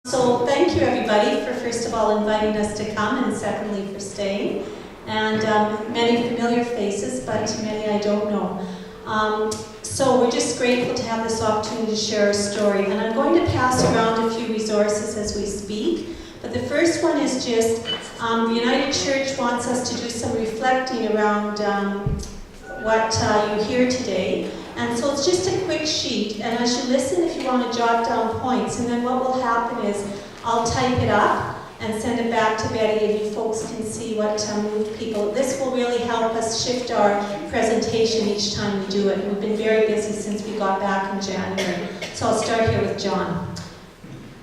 So thank you everybody for first of all inviting us to come and secondly for staying. And many familiar faces, but many I don't know. So we're just grateful to have this opportunity to share our story. And I'm going to pass around a few resources as we speak. But the first one is just the United Church wants us to do some reflecting around what you hear today. And so it's just a quick sheet, and as you listen, if you want to jot down points, and then what will happen is I'll type it up and send it back to Betty, and you folks can see what moved people. This will really help us shift our presentation each time we do it. We've been very busy since we got back in January. So I'll start here with John.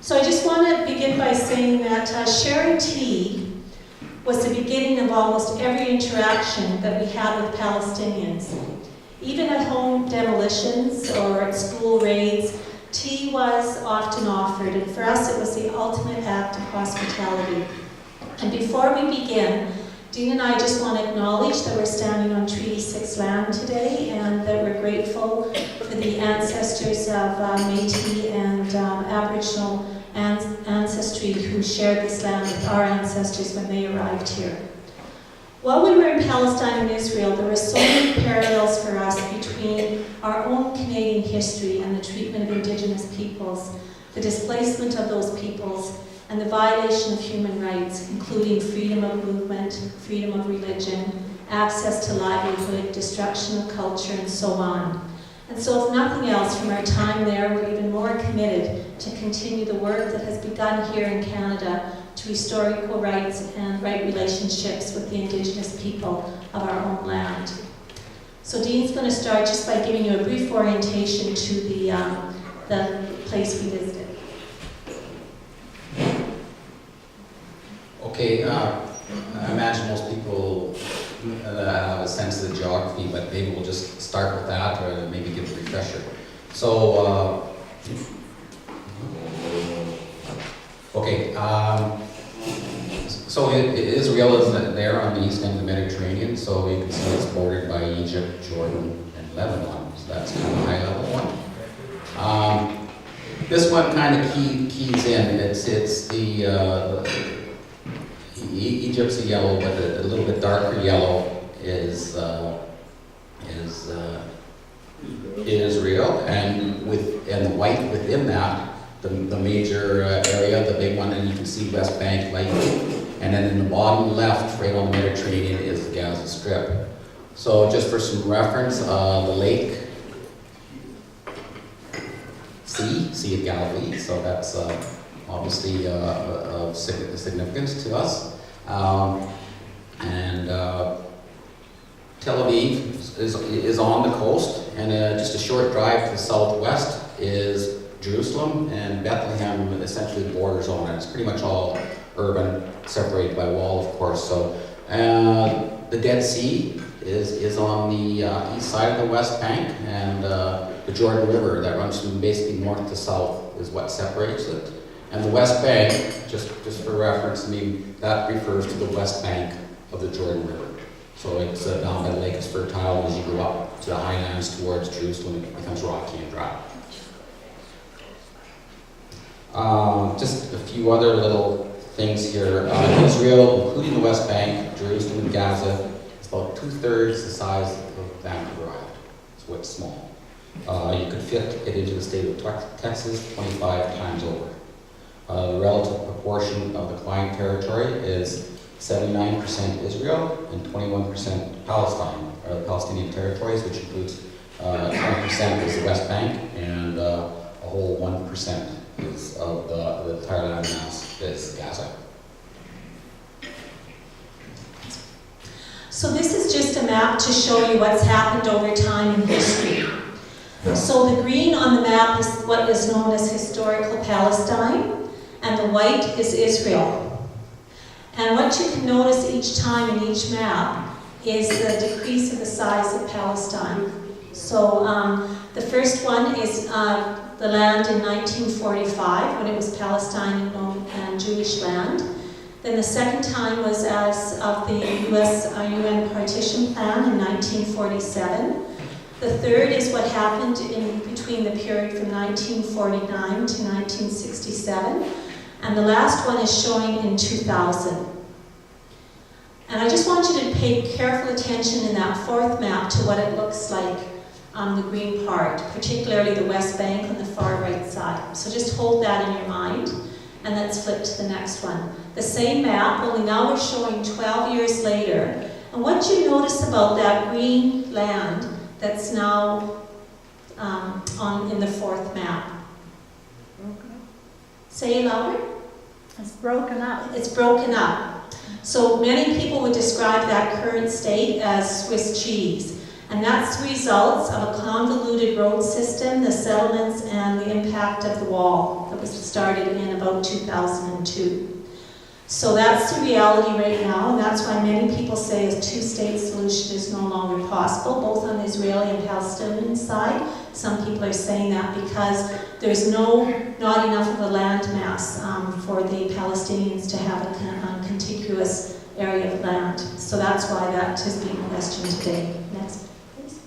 So I just want to begin by saying that sharing tea was the beginning of almost every interaction that we had with Palestinians. Even at home demolitions or at school raids, tea was often offered, and for us it was the ultimate act of hospitality. And before we begin, Dean and I just want to acknowledge that we're standing on Treaty 6 land today, and that we're grateful for the ancestors of Métis and Aboriginal ancestry who shared this land with our ancestors when they arrived here. While we were in Palestine and Israel, there were so many parallels for us between our own Canadian history and the treatment of Indigenous peoples, the displacement of those peoples, and the violation of human rights, including freedom of movement, freedom of religion, access to livelihood, destruction of culture, and so on. And so if nothing else, from our time there, we're even more committed to continue the work that has begun here in Canada to restore equal rights and right relationships with the Indigenous people of our own land. So Dean's going to start just by giving you a brief orientation to the place we visited. Okay, I imagine most people have a sense of the geography, but maybe we'll just start with that or maybe give a refresher. So, so Israel is there on the east end of the Mediterranean, so you can see it's bordered by Egypt, Jordan, and Lebanon. So that's kind of a high-level one. This one kind of keys in. It's the Egypt's a yellow, but a little bit darker yellow is Israel, and the white within that. The major area, the big one, and you can see West Bank lightly. And then in the bottom left, right on the Mediterranean, is the Gaza Strip. So just for some reference, the lake, Sea of Galilee, so that's obviously of significance to us. Tel Aviv is on the coast, and just a short drive to the southwest is Jerusalem, and Bethlehem essentially borders on it. It's pretty much all urban, separated by wall, of course. So the Dead Sea is on the east side of the West Bank, and the Jordan River that runs from basically north to south is what separates it. And the West Bank, just for reference, I mean, that refers to the West Bank of the Jordan River. So it's down by the lake is fertile, and as you go up to the highlands towards Jerusalem, it becomes rocky and dry. Just a few other little things here. Israel, including the West Bank, Jerusalem, and Gaza, is about 2/3 the size of Vancouver Island. So it's small. You could fit it into the state of Texas 25 times over. The relative proportion of the client territory is 79% Israel and 21% Palestine, or the Palestinian territories, which includes 20% is the West Bank, and a whole 1% is of the entire land mass is Gaza. So this is just a map to show you what's happened over time in history. So the green on the map is what is known as historical Palestine, and the white is Israel. And what you can notice each time in each map is the decrease of the size of Palestine. So the first one is the land in 1945, when it was Palestine and Jewish land. Then the second time was as of the UN partition plan in 1947. The third is what happened in between the period from 1949 to 1967. And the last one is showing in 2000. And I just want you to pay careful attention in that fourth map to what it looks like on the green part, particularly the West Bank on the far right side. So just hold that in your mind, and let's flip to the next one. The same map, only now we're showing 12 years later. And what you notice about that green land that's now in the fourth map? Say it louder. It's broken up. It's broken up. So many people would describe that current state as Swiss cheese. And that's the results of a convoluted road system, the settlements, and the impact of the wall that was started in about 2002. So that's the reality right now, and that's why many people say a two-state solution is no longer possible, both on the Israeli and Palestinian side. Some people are saying that because there's not enough of a land mass for the Palestinians to have a contiguous area of land. So that's why that is being questioned today. Next, please.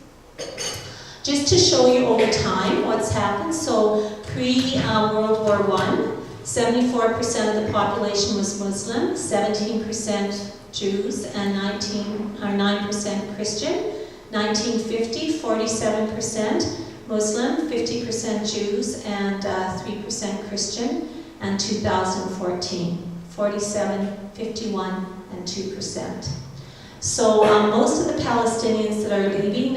Just to show you over time what's happened. So pre-World War I, 74% of the population was Muslim, 17% Jews, and 9% Christian. 1950, 47% Muslim, 50% Jews, and 3% Christian. And 2014, 47, 51, and 2%. So most of the Palestinians that are leaving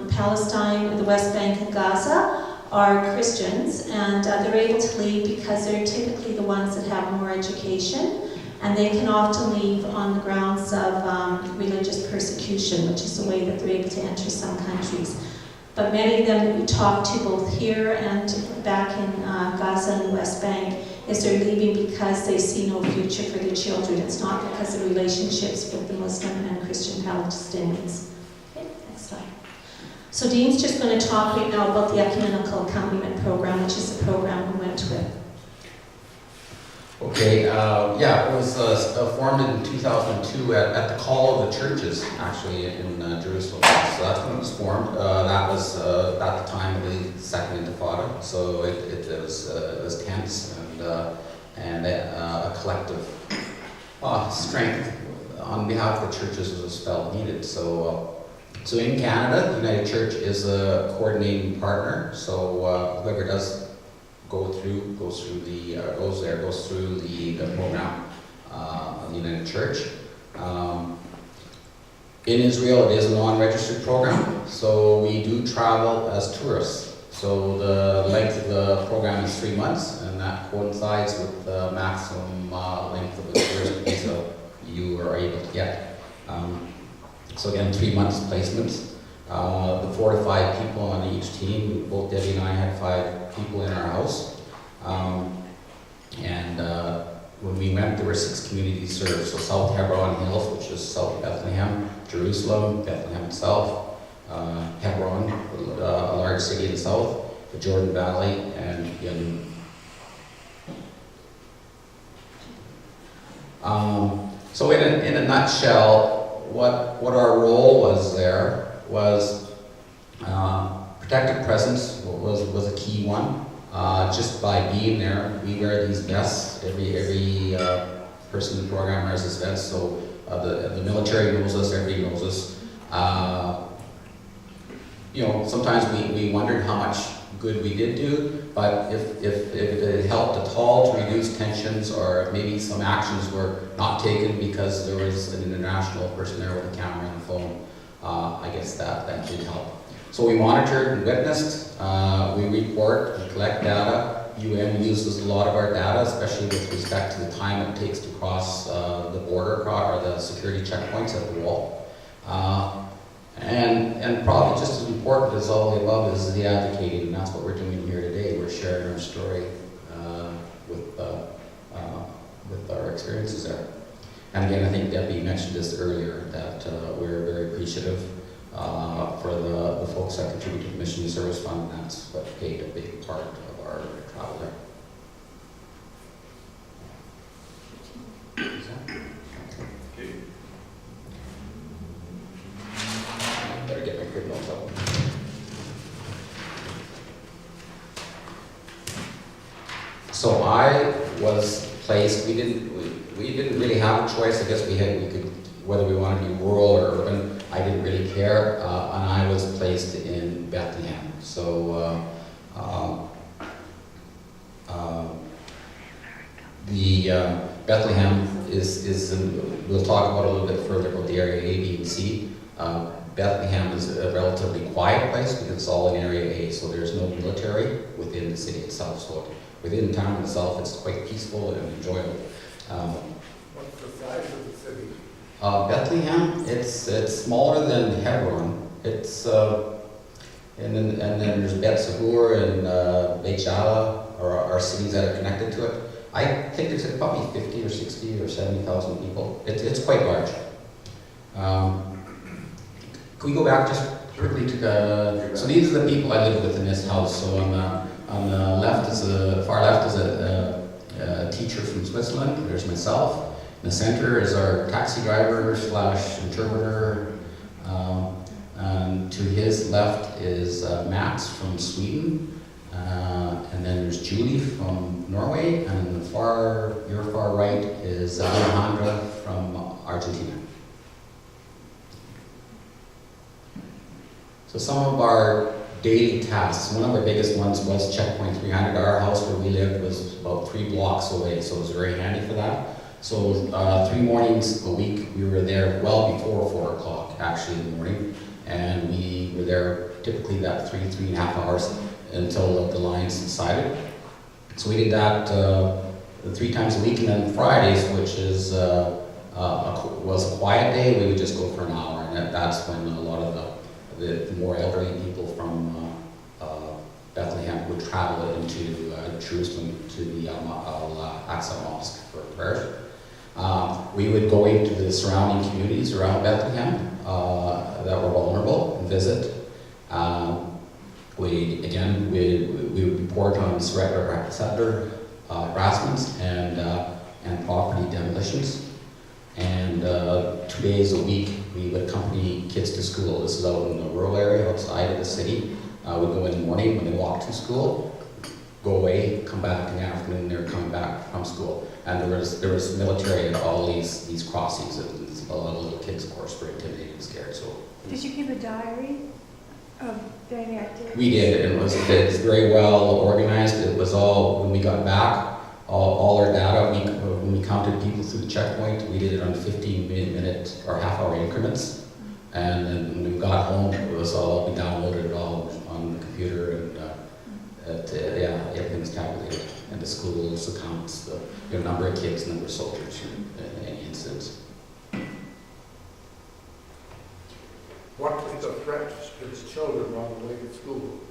Palestine, the West Bank, and Gaza are Christians, and they're able to leave because they're typically the ones that have more education, and they can often leave on the grounds of religious persecution, which is the way that they're able to enter some countries. But many of them that we talk to both here and back in Gaza and the West Bank is they're leaving because they see no future for their children. It's not because of relationships with the Muslim and Christian Palestinians. Okay, next slide. So Dean's just going to talk right now about the Ecumenical Accompaniment Program, which is the program we went with. Okay, it was formed in 2002 at the call of the churches, actually, in Jerusalem. So that's when it was formed. That was at the time of the Second Intifada, so it was tense and a collective strength on behalf of the churches was felt needed. So in Canada, the United Church is a coordinating partner. So whoever does goes through the program of the United Church. In Israel, it is a non-registered program, so we do travel as tourists. So the length of the program is 3 months, and that coincides with the maximum length of the tourist visa you are able to get. So again, 3 months placements. The 4 to 5 people on each team, both Debbie and I had 5 people in our house. When we went, there were 6 communities served. So South Hebron Hills, which is south of Bethlehem, Jerusalem, Bethlehem itself, Hebron, a large city in the south, the Jordan Valley, and Yanun. So in a nutshell, what our role was there was protective presence was a key one. Just by being there, we wear these vests. Every person in the program wears this vest. So the military knows us. Everybody knows us. Sometimes we wondered how much good we did do, but if it helped at all to reduce tensions, or maybe some actions were not taken because there was an international person there with a camera and a phone, I guess that did help. So we monitored and witnessed, we report, we collect data. UN uses a lot of our data, especially with respect to the time it takes to cross the border, or the security checkpoints at the wall. And probably just as important as all the above is the advocating, and that's what we're doing here today. We're sharing our story with our experiences there. And again, I think Debbie mentioned this earlier, that we're very appreciative for the folks that contribute to the Mission Service Fund, and that's what paid a big part of our travel there. Okay. Better get my quick notes up. So I was place. We didn't really have a choice. I guess we could, whether we wanted to be rural or urban. I didn't really care, and I was placed in Bethlehem. So Bethlehem is we'll talk about a little bit further about the area A, B, and C. Bethlehem is a relatively quiet place because it's all in Area A, so there's no military within the city itself. So within town itself, it's quite peaceful and enjoyable. What's the size of the city? Bethlehem, it's smaller than Hebron. It's and then there's Bet Sabur and Beit Jala are cities that are connected to it. I think there's probably 50 or 60 or 70,000 people. It's quite large. Can we go back just quickly to so these are the people I live with in this house. So on the left far left is a teacher from Switzerland. There's myself. In the center is our taxi driver / interpreter. And to his left is Max from Sweden. And then there's Julie from Norway. And your far right is Alejandra from Argentina. So some of our daily tasks, one of our biggest ones was Checkpoint 300. Our house where we lived was about 3 blocks away, so it was very handy for that. So 3 mornings a week, we were there well before 4 o'clock, actually, in the morning. And we were there typically that 3.5 hours until the line subsided. So we did that 3 times a week, and then Fridays, which was a quiet day, we would just go for an hour. And that's when a lot of the more elderly people from Bethlehem would travel into Jerusalem to the Al-Aqsa Mosque for prayers. We would go into the surrounding communities around Bethlehem that were vulnerable and visit. We would report on settler harassments and property demolitions. And 2 days a week, we would accompany kids to school. This is out in the rural area outside of the city. We'd go in the morning when they walk to school, go away, come back in the afternoon. They're coming back from school, and there was military at all these crossings. And a lot of little kids, of course, were intimidated and scared. So Did you keep a diary of daily activities? we did. It's very well organized. It was all when we got back. All our data, when we counted people through the checkpoint, we did it on 15-minute or half-hour increments. And then when we got home, we downloaded it all on the computer, and everything's tabulated. And the schools accounts the number of kids, number of soldiers, and any incidents. What was the threat to the children on the way to school?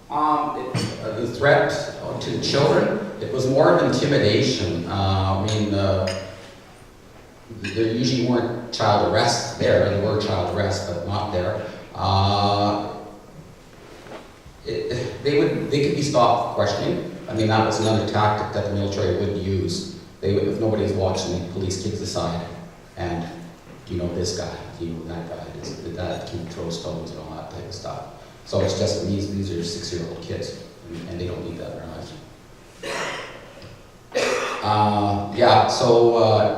The threat to the children, it was more of intimidation. There usually weren't child arrests there. There were child arrests, but not there. They could be stopped questioning. I mean, that was another tactic that the military would use. If nobody's watching, they'd police kids aside and, do you know this guy? Do you know that guy? Did that kid throw stones and all that type of stuff? So it's just these are 6-year-old kids, and they don't need that very much.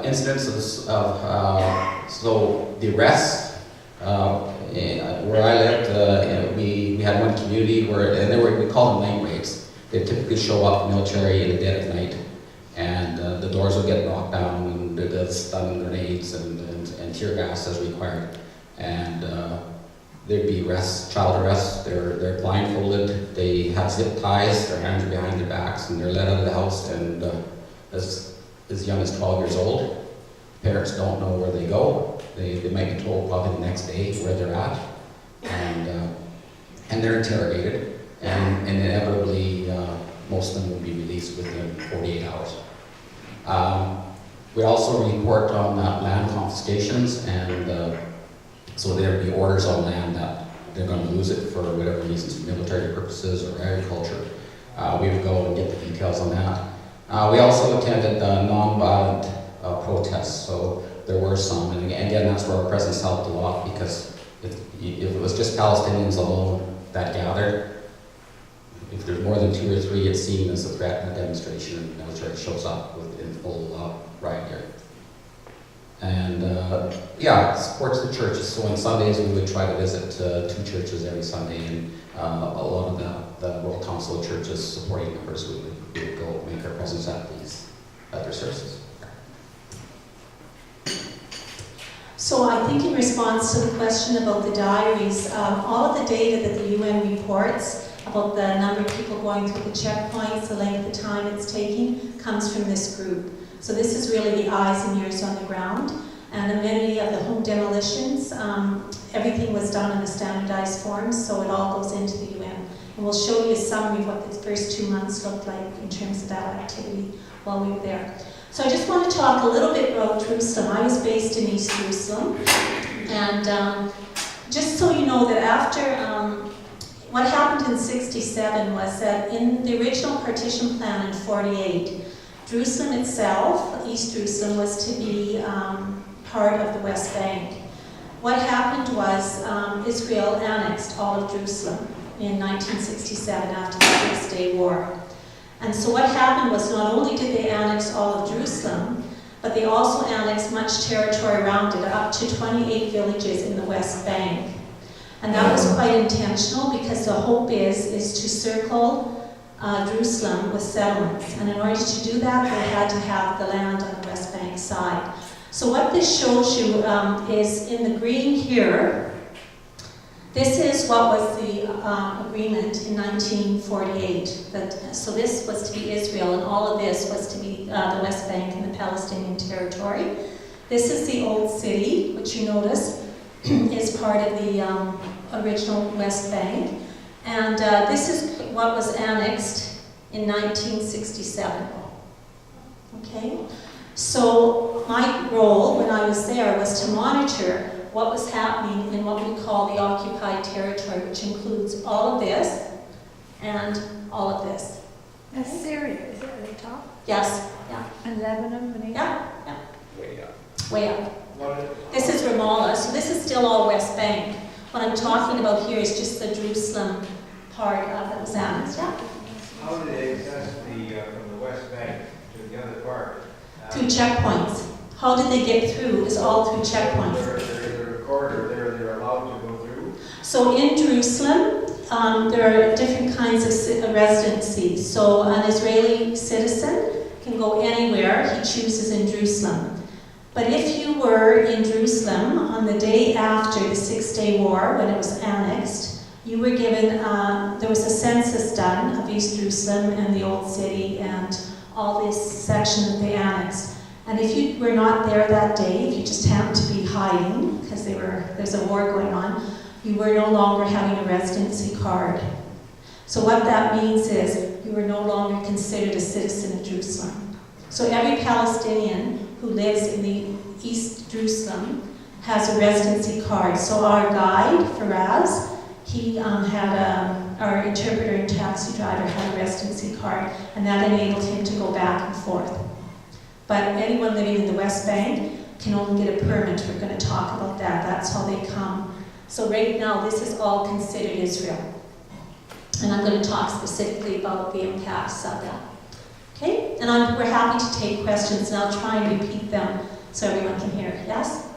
Incidents so the arrests, where I lived, we had one community we called them night raids. They typically show up military in the dead of night, and the doors would get knocked down, and they'd stun grenades and tear gas as required. And there'd be child arrests. They're blindfolded. They have zip ties. Their hands are behind their backs, and they're let out of the house. And as young as 12 years old, parents don't know where they go. They might be told probably the next day where they're at, and they're interrogated. And inevitably, most of them will be released within 48 hours. We also report on land confiscations, and so there'd be orders on land that they're going to lose it for whatever reasons, military purposes or agriculture. We would go and get the details on that. We also attended non-violent protests, so there were some, and again, that's where our presence helped a lot, because if it was just Palestinians alone that gathered, if there's more than 2 or 3, it's seen as a threat in a demonstration, and the church shows up in full riot gear. And yeah, it supports the churches. So on Sundays, we would try to visit 2 churches every Sunday, and a lot of the World Council of Churches supporting members, we would go make our presence at their services. So I think in response to the question about the diaries, all of the data that the UN reports about the number of people going through the checkpoints, the length of time it's taking, comes from this group. So this is really the eyes and ears on the ground. And in many of the home demolitions, everything was done in a standardized form, so it all goes into the UN. And we'll show you a summary of what the first 2 months looked like in terms of that activity while we were there. So I just want to talk a little bit about Jerusalem. I was based in East Jerusalem, and just so you know that after, what happened in '67 was that in the original partition plan in '48, Jerusalem itself, East Jerusalem, was to be part of the West Bank. What happened was Israel annexed all of Jerusalem in 1967 after the Six-Day War. And so what happened was not only did they annex all of Jerusalem, but they also annexed much territory around it, up to 28 villages in the West Bank. And that was quite intentional because the hope is to circle Jerusalem with settlements. And in order to do that, they had to have the land on the West Bank side. So what this shows you is in the green here, this is what was the agreement in 1948. So this was to be Israel, and all of this was to be the West Bank and the Palestinian territory. This is the old city, which you notice is part of the original West Bank. And this is what was annexed in 1967. Okay? So my role when I was there was to monitor what was happening in what we call the occupied territory, which includes all of this and all of this. That's Syria, is it at the top? Yes, yeah, And Lebanon beneath? yeah, yeah, Way up. way up. This is Ramallah, so this is still all West Bank. What I'm talking about here is just the Jerusalem part that was annexed, yeah. How do they access from the West Bank to the other part? Through checkpoints. How did they get through is all through checkpoints. There's a corridor there they're allowed to go through? So in Jerusalem, there are different kinds of residencies. So an Israeli citizen can go anywhere he chooses in Jerusalem. But if you were in Jerusalem on the day after the Six-Day War, when it was annexed, you were given, there was a census done of East Jerusalem and the Old City and all this section that they annexed. And if you were not there that day, if you just happened to be hiding, because there's a war going on, you were no longer having a residency card. So what that means is you were no longer considered a citizen of Jerusalem. So every Palestinian who lives in the East Jerusalem has a residency card. So our guide, Faraz, he our interpreter and taxi driver had a residency card, and that enabled him to go back and forth. But anyone living in the West Bank can only get a permit. We're going to talk about that. That's how they come. So right now, this is all considered Israel. And I'm going to talk specifically about the impacts of that. Okay? And we're happy to take questions, and I'll try and repeat them so everyone can hear. Yes?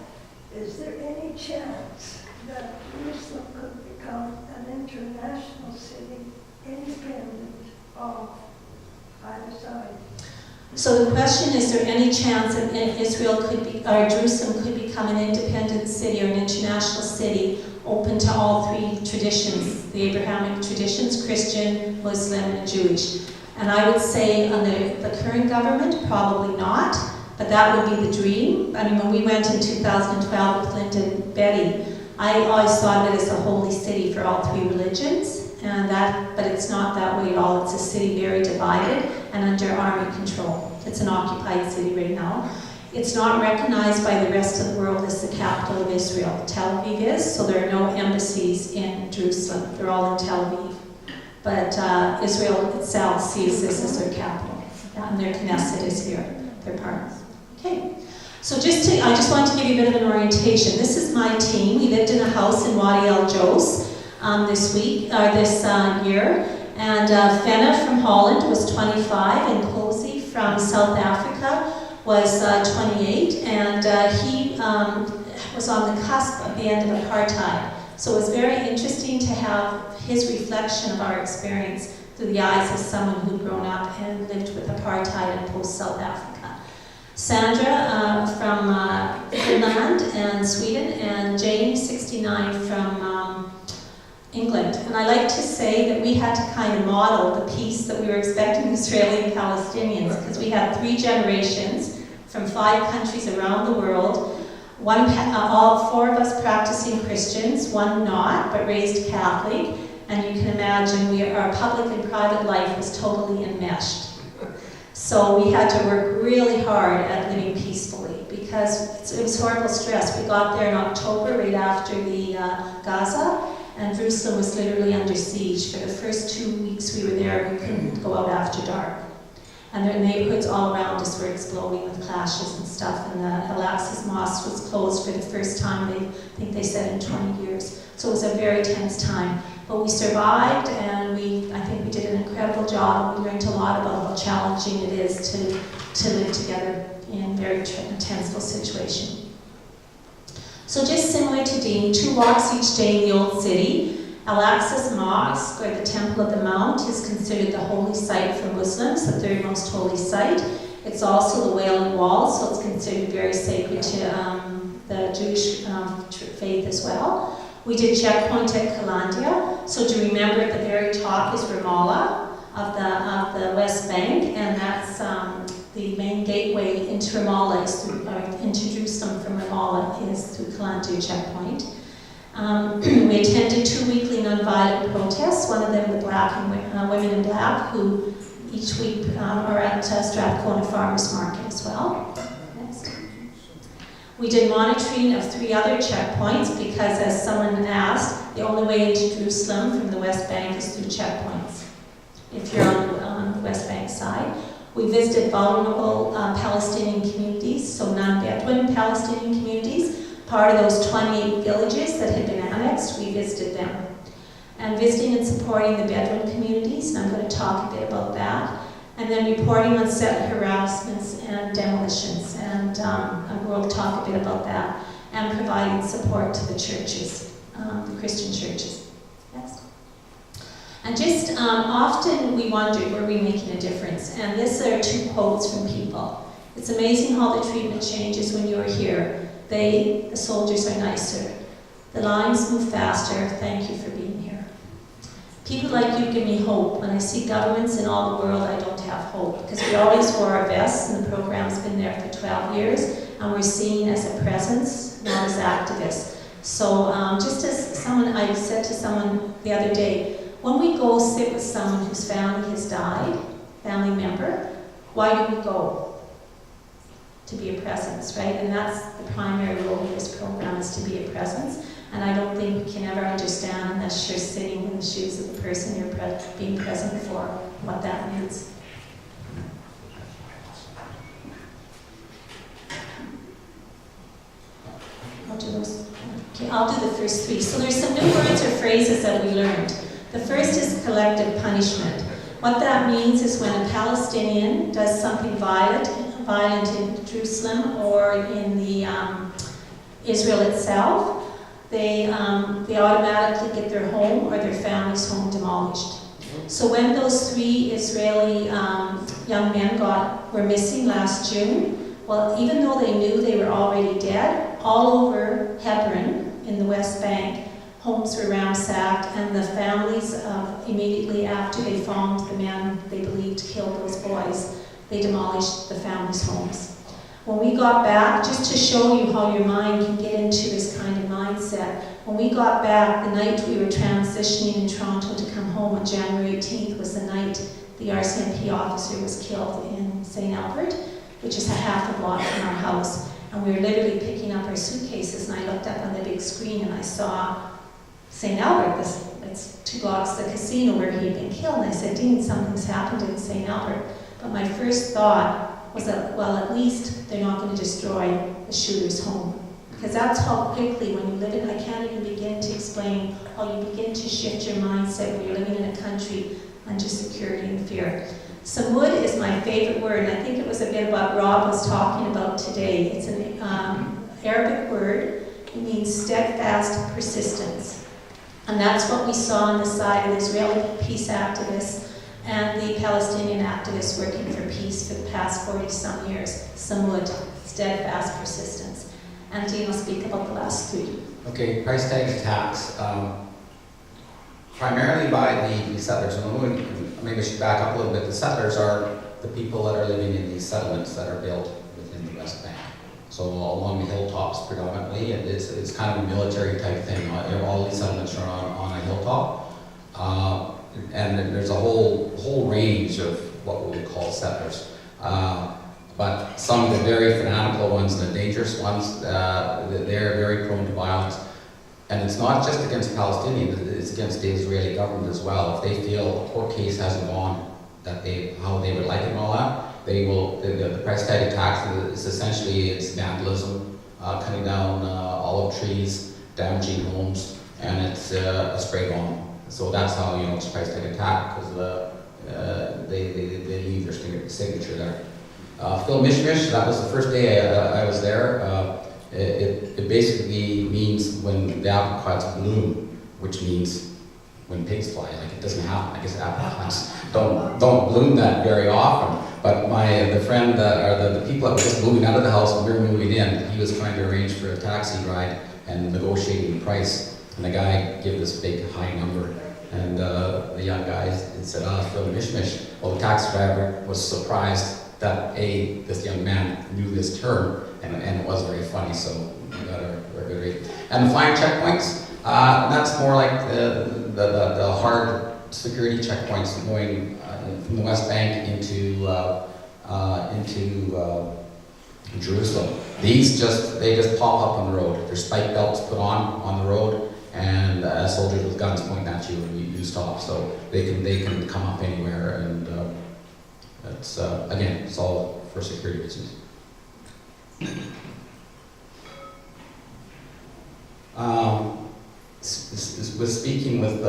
Is there any chance that Jerusalem could become an international city independent of either side? So the question is there any chance that Israel could be, or Jerusalem could become an independent city or an international city open to all three traditions, the Abrahamic traditions, Christian, Muslim, and Jewish? And I would say under the current government, probably not, but that would be the dream. I mean, when we went in 2012 with Lyndon Betty, I always thought of it as a holy city for all three religions. But it's not that way at all. It's a city very divided and under army control. It's an occupied city right now. It's not recognized by the rest of the world as the capital of Israel. Tel Aviv is, so there are no embassies in Jerusalem. They're all in Tel Aviv. But Israel itself sees this as their capital. And their Knesset is here, their part. Okay. So I just want to give you a bit of an orientation. This is my team. We lived in a house in Wadi El Jos this year, And Fenna from Holland was 25, and Cozy from South Africa was 28, and he was on the cusp of the end of apartheid. So it was very interesting to have his reflection of our experience through the eyes of someone who'd grown up and lived with apartheid in post-South Africa. Sandra from Finland and Sweden, and Jane, 69, from England. And I like to say that we had to kind of model the peace that we were expecting Israeli and Palestinians, because we had 3 generations from 5 countries around the world. All 4 of us practicing Christians, 1 not, but raised Catholic. And you can imagine our public and private life was totally enmeshed. So we had to work really hard at living peacefully, because it was horrible stress. We got there in October, right after the Gaza, and Jerusalem was literally under siege. For the first 2 weeks we were there, we couldn't go out after dark. And the neighborhoods all around us were exploding with clashes and stuff, and the Al-Aqsa Mosque was closed for the first time, I think they said, in 20 years. So it was a very tense time. But we survived, and I think we did an incredible job. We learned a lot about how challenging it is to live together in a very tenseful situation. So just similar to Dean, 2 walks each day in the Old City. Al-Aqsa Mosque, or the Temple of the Mount, is considered the holy site for Muslims, the 3rd most holy site. It's also the Wailing Wall, so it's considered very sacred to the Jewish faith as well. We did checkpoint at Kalandia, so to remember at the very top is Ramallah of the West Bank, and that's the main gateway into Ramallah, into Jerusalem from Ramallah is through Kalandia checkpoint. We attended 2 weekly nonviolent protests, one of them the Black and Women in Black, who each week are at Strathcona Farmers Market as well. Next. We did monitoring of 3 other checkpoints because, as someone asked, the only way into Jerusalem from the West Bank is through checkpoints, if you're on the West Bank side. We visited vulnerable Palestinian communities, so non-Bedouin Palestinian communities. Part of those 28 villages that had been annexed, we visited them. And visiting and supporting the Bedouin communities, and I'm going to talk a bit about that. And then reporting on settler harassments and demolitions, and we'll talk a bit about that. And providing support to the churches, the Christian churches. Next. And just often we wondered, were we making a difference? And these are 2 quotes from people. It's amazing how the treatment changes when you're here. The soldiers are nicer. The lines move faster. Thank you for being here. People like you give me hope. When I see governments in all the world, I don't have hope, because we always wore our vests, and the program's been there for 12 years, and we're seen as a presence, not as activists. So just as I said to someone the other day, when we go sit with someone whose family has died, family member, why do we go? To be a presence, right? And that's the primary role of this program, is to be a presence. And I don't think we can ever understand, unless you're sitting in the shoes of the person you're being present for, what that means. I'll do those. Okay, I'll do the first 3. So there's some new words or phrases that we learned. The first is collective punishment. What that means is when a Palestinian does something violent in Jerusalem or in the Israel itself, they automatically get their home or their family's home demolished. So when those 3 Israeli young men were missing last June, well, even though they knew they were already dead, all over Hebron in the West Bank, homes were ransacked, and the families, immediately after they found the men they believed killed those boys, they demolished the families' homes. When we got back, just to show you how your mind can get into this kind of mindset, when we got back, the night we were transitioning in Toronto to come home on January 18th was the night the RCMP officer was killed in St. Albert, which is a half a block from our house. And we were literally picking up our suitcases, and I looked up on the big screen and I saw St. Albert, it's 2 blocks the casino where he'd been killed. And I said, Dean, something's happened in St. Albert. But my first thought was that, well, at least they're not going to destroy the shooter's home. Because that's how quickly, when you live in, I can't even begin to explain how you begin to shift your mindset when you're living in a country under security and fear. Samud is my favorite word, and I think it was a bit what Rob was talking about today. It's an Arabic word. It means steadfast persistence. And that's what we saw on the side of the Israeli peace activists and the Palestinian activists working for peace for the past 40-some years. Samud, steadfast persistence. And Dean will speak about the last three. Okay, price tag attacks, primarily by the settlers. And maybe I should back up a little bit. The settlers are the people that are living in these settlements that are built within the West Bank. So along the hilltops predominantly, and it's kind of a military type thing. All these settlements are on a hilltop. And there's a whole range of what we would call settlers. But some of the very fanatical ones, the dangerous ones, they're very prone to violence. And it's not just against Palestinians, it's against the Israeli government as well. If they feel a court case hasn't gone how they would like it and all that, they will, the price tag attacks is essentially it's vandalism, cutting down olive trees, damaging homes, and it's a spray bomb. So that's how you know it's a price tag attack, because they leave their signature there. Phil Mishmish, that was the first day I was there. It basically means when the apricots bloom, which means when pigs fly. Like, it doesn't happen. I guess apricots don't bloom that very often. But the friend, or the people that were just moving out of the house when we were moving in, he was trying to arrange for a taxi ride and negotiating the price. And the guy gave this big high number. And the young guy said, it's Phil Mishmish. Well, the taxi driver was surprised that this young man knew this term, and it was very funny, so we got a good rate. And the flying checkpoints, that's more like the hard security checkpoints going from the West Bank into Jerusalem. These they just pop up on the road. There's spike belts put on the road, and soldiers with guns pointing at you, and you stop. So they can come up anywhere, and it's again, it's all for security reasons. Was speaking with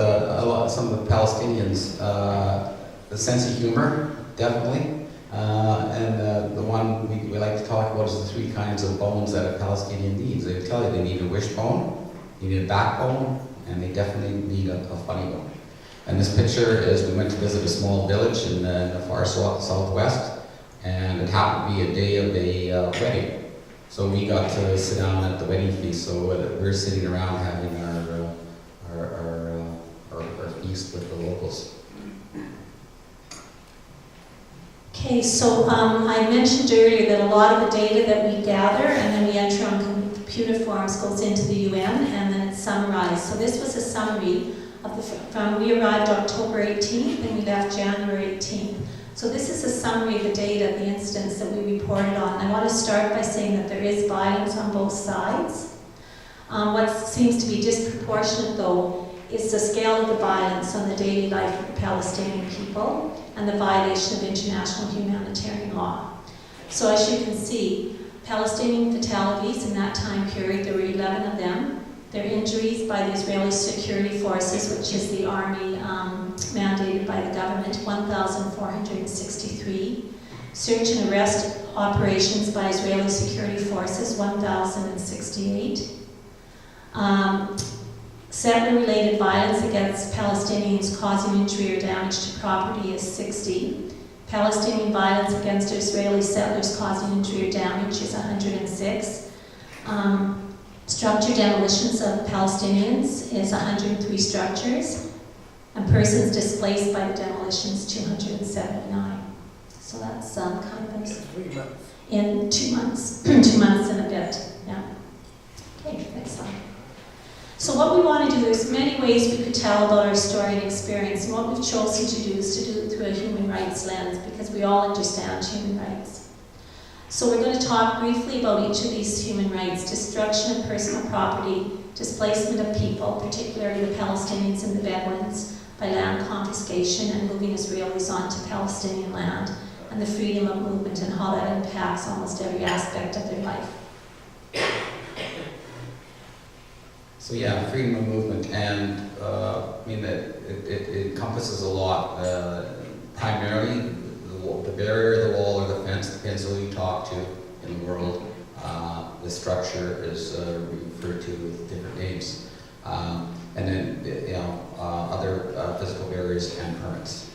some of the Palestinians, the sense of humor, definitely, and the one we like to talk about is the three kinds of bones that a Palestinian needs. They tell you they need a wishbone, they need a backbone, and they definitely need a funny bone. And this picture is, we went to visit a small village in the far southwest, and it happened to be a day of a wedding. So we got to sit down at the wedding feast, so we're sitting around having our feast with the locals. Okay, so I mentioned earlier that a lot of the data that we gather and then we enter on computer forms goes into the UN, and then it's summarized. So this was a summary from we arrived October 18th and we left January 18th. So this is a summary of the data, the incidents that we reported on. I want to start by saying that there is violence on both sides. What seems to be disproportionate, though, is the scale of the violence on the daily life of the Palestinian people and the violation of international humanitarian law. So as you can see, Palestinian fatalities in that time period, there were 11 of them. Their injuries by the Israeli security forces, which is the army mandated by the government, 1,463. Search and arrest operations by Israeli security forces, 1,068. Settler-related violence against Palestinians causing injury or damage to property is 60. Palestinian violence against Israeli settlers causing injury or damage is 106. Structure demolitions of Palestinians is 103 structures, and persons displaced by the demolitions 279. So that's kind of 3 months. in 2 months, 2 months and a bit. Yeah. Okay, next slide. So what we want to do, there's many ways we could tell about our story and experience, and what we've chosen to do is to do it through a human rights lens, because we all understand human rights. So we're going to talk briefly about each of these human rights: destruction of personal property, displacement of people, particularly the Palestinians and the Bedouins, by land confiscation and moving Israelis onto Palestinian land, and the freedom of movement and how that impacts almost every aspect of their life. So yeah, freedom of movement, and I mean it encompasses a lot. Primarily, the barrier, the wall, or the fence depends who you talk to in the world. The structure is referred to with different names, and then other physical barriers and permits.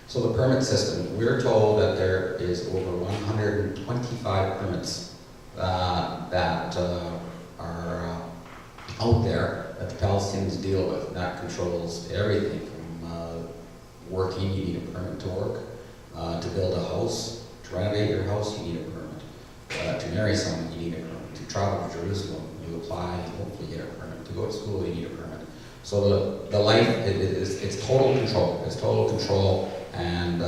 So the permit system, we're told that there is over 125 permits that are out there that the Palestinians deal with. That controls everything from working, you need a permit to work, to build a house, to renovate your house, you need a permit, to marry someone, you need a permit, to travel to Jerusalem, you apply and hopefully get a permit, to go to school, you need a permit. So the life, it's total control, and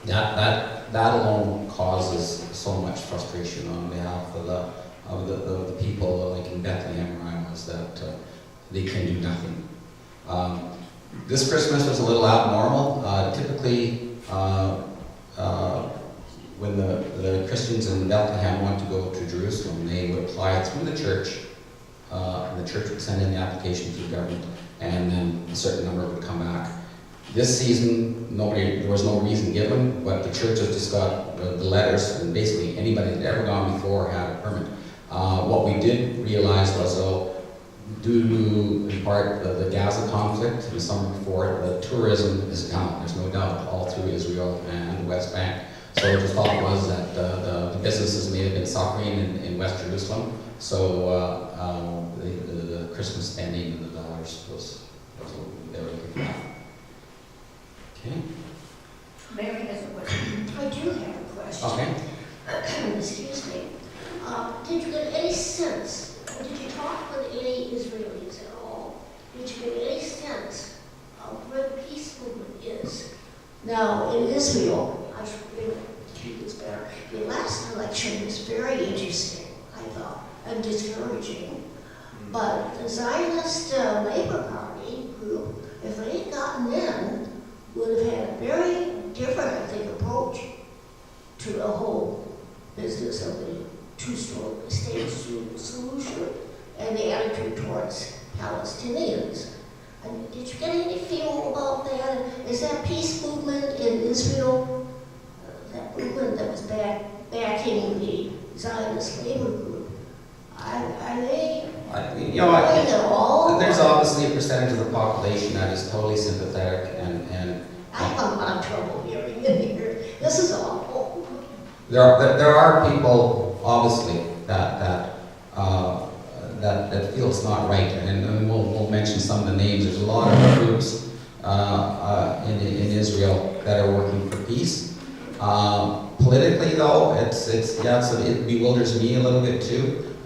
that alone causes so much frustration on behalf of the people, like in Bethlehem where I was, that they can do nothing. This Christmas was a little abnormal. Typically, when the Christians in Bethlehem want to go to Jerusalem, they would apply through the church, and the church would send in the application to the government, and then a certain number would come back. This season, there was no reason given, but the church has just got the letters, and basically anybody that had ever gone before had a permit. What we did realize was, due to, in part, the Gaza conflict in the summer before, the tourism is down, there's no doubt, all through Israel and the West Bank. So the thought was that the businesses may have been suffering in West Jerusalem, so the Christmas spending in the dollars was they were looking at. Okay. Mary has a question. I do have a question. Okay. Excuse me. Did you get any sense, or did you talk with any Israelis at all? Did you get any sense of where the peace movement is now in Israel? I should really keep this better. The last election was very interesting, I thought, and discouraging. But the Zionist Labor Party group, if they had gotten in, would have had a very different, I think, approach to the whole business of the two-state solution and the attitude towards Palestinians. And did you get any feel about that? Is that peace movement in Israel, that movement that was backing the Zionist labor group, are they going at all? There's obviously a percentage of the population that is totally sympathetic and I have a lot of trouble hearing it here. This is awful. there are people obviously that feel it's not right, and we'll mention some of the names. There's a lot of groups in Israel that are working for peace. Politically, though, it bewilders me a little bit too.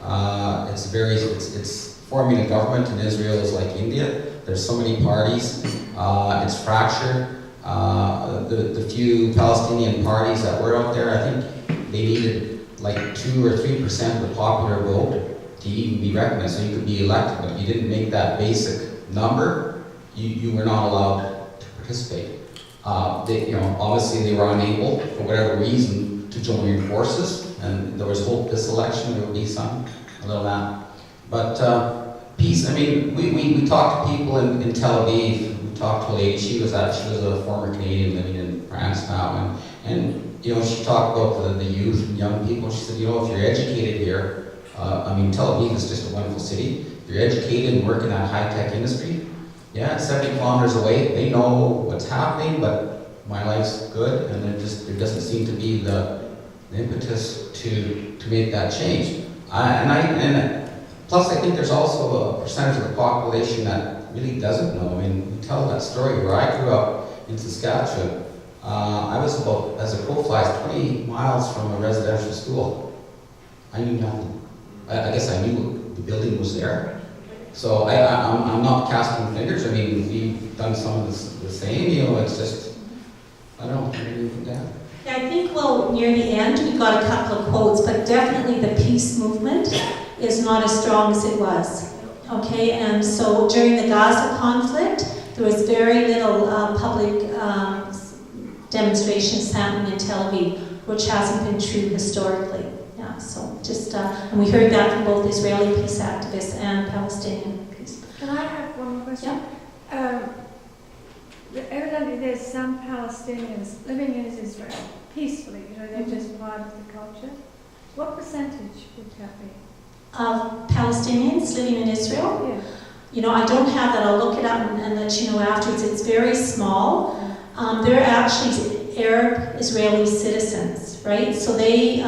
It's forming a government in Israel is like India. There's so many parties. It's fractured. The few Palestinian parties that were out there, I think they needed like 2 or 3% of the popular vote to even be recognized, so you could be elected. But if you didn't make that basic number, you were not allowed to participate. Obviously they were unable, for whatever reason, to join forces, and there was hope this election there would be a little that. But peace, I mean, we talked to people in Tel Aviv. We talked to a lady, she was a former Canadian living in France now, and she talked about the youth and young people. She said, if you're educated here, Tel Aviv is just a wonderful city. If you're educated and work in that high-tech industry, yeah, it's 70 kilometers away. They know what's happening, but my life's good, and there doesn't seem to be the impetus to make that change. Plus, I think there's also a percentage of the population that really doesn't know. I mean, we tell that story where I grew up in Saskatchewan. I was about, as a crow flies, 20 miles from a residential school. I knew nothing. I guess I knew the building was there. So I'm not casting fingers. I mean, we've done some of the same. It's just, I don't know. Yeah. Yeah, I think, near the end, we got a couple of quotes, but definitely the peace movement is not as strong as it was. Okay, and so during the Gaza conflict, there was very little public demonstrations happening in Tel Aviv, which hasn't been true historically. Yeah, so just, and we heard that from both Israeli peace activists and Palestinian peace. Can I have one more question? Evidently there's some Palestinians living in Israel peacefully, they're just part of the culture. What percentage would that be? Of Palestinians living in Israel? Yeah. You know, I don't have that. I'll look it up and let you know afterwards. It's very small. They're actually Arab Israeli citizens, right? So they,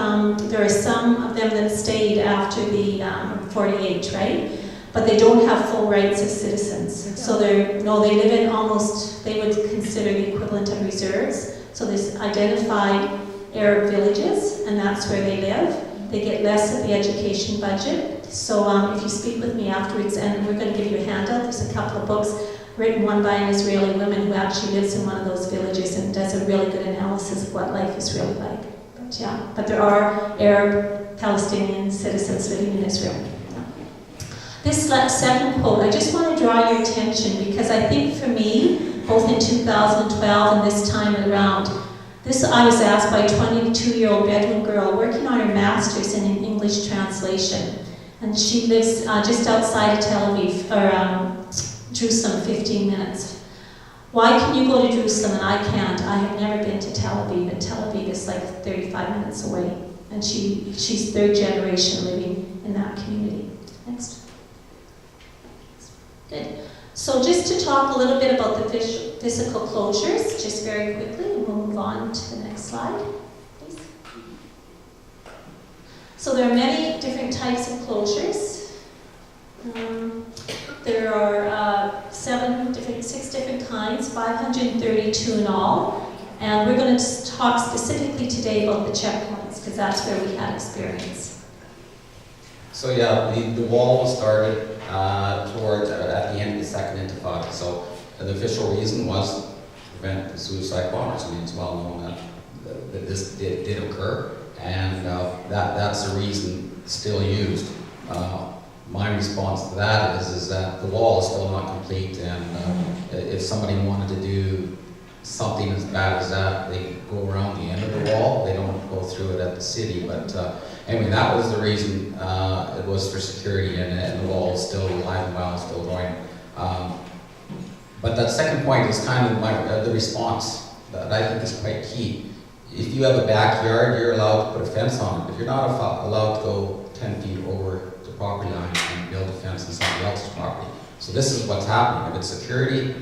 there are some of them that stayed after the 48, right? But they don't have full rights as citizens. So they live in almost, they would consider the equivalent of reserves. So there's identified Arab villages, and that's where they live. They get less of the education budget. So if you speak with me afterwards, and we're going to give you a handout, there's a couple of books written, one by an Israeli woman who actually lives in one of those villages and does a really good analysis of what life is really like. But yeah, but there are Arab Palestinian citizens living in Israel. This second quote, I just want to draw your attention because I think for me, both in 2012 and this time around, I was asked by a 22-year-old Bedouin girl working on her master's in an English translation. And she lives just outside of Tel Aviv, or Jerusalem, 15 minutes. Why can you go to Jerusalem and I can't? I have never been to Tel Aviv, and Tel Aviv is like 35 minutes away. And she's third generation living in that community. Next. Good. So just to talk a little bit about the physical closures, just very quickly, and we'll move on to the next slide, please. So there are many different types of closures. There are 6 different kinds, 532 in all. And we're going to talk specifically today about the checkpoints, because that's where we had experience. So yeah, the wall was started towards at the end of the Second Intifada. So the official reason was to prevent the suicide bombers. I mean, it's well known that this did occur, and that's the reason still used. My response to that is that the wall is still not complete, and if somebody wanted to do something as bad as that, they go around the end of the wall. They don't go through it at the city, but anyway, that was the reason. It was for security, and the wall is still alive and well, still going. But that second point is kind of the response that I think is quite key. If you have a backyard, you're allowed to put a fence on it, but you're not allowed to go 10 feet over the property line and build a fence on somebody else's property. So this is what's happening. If it's security,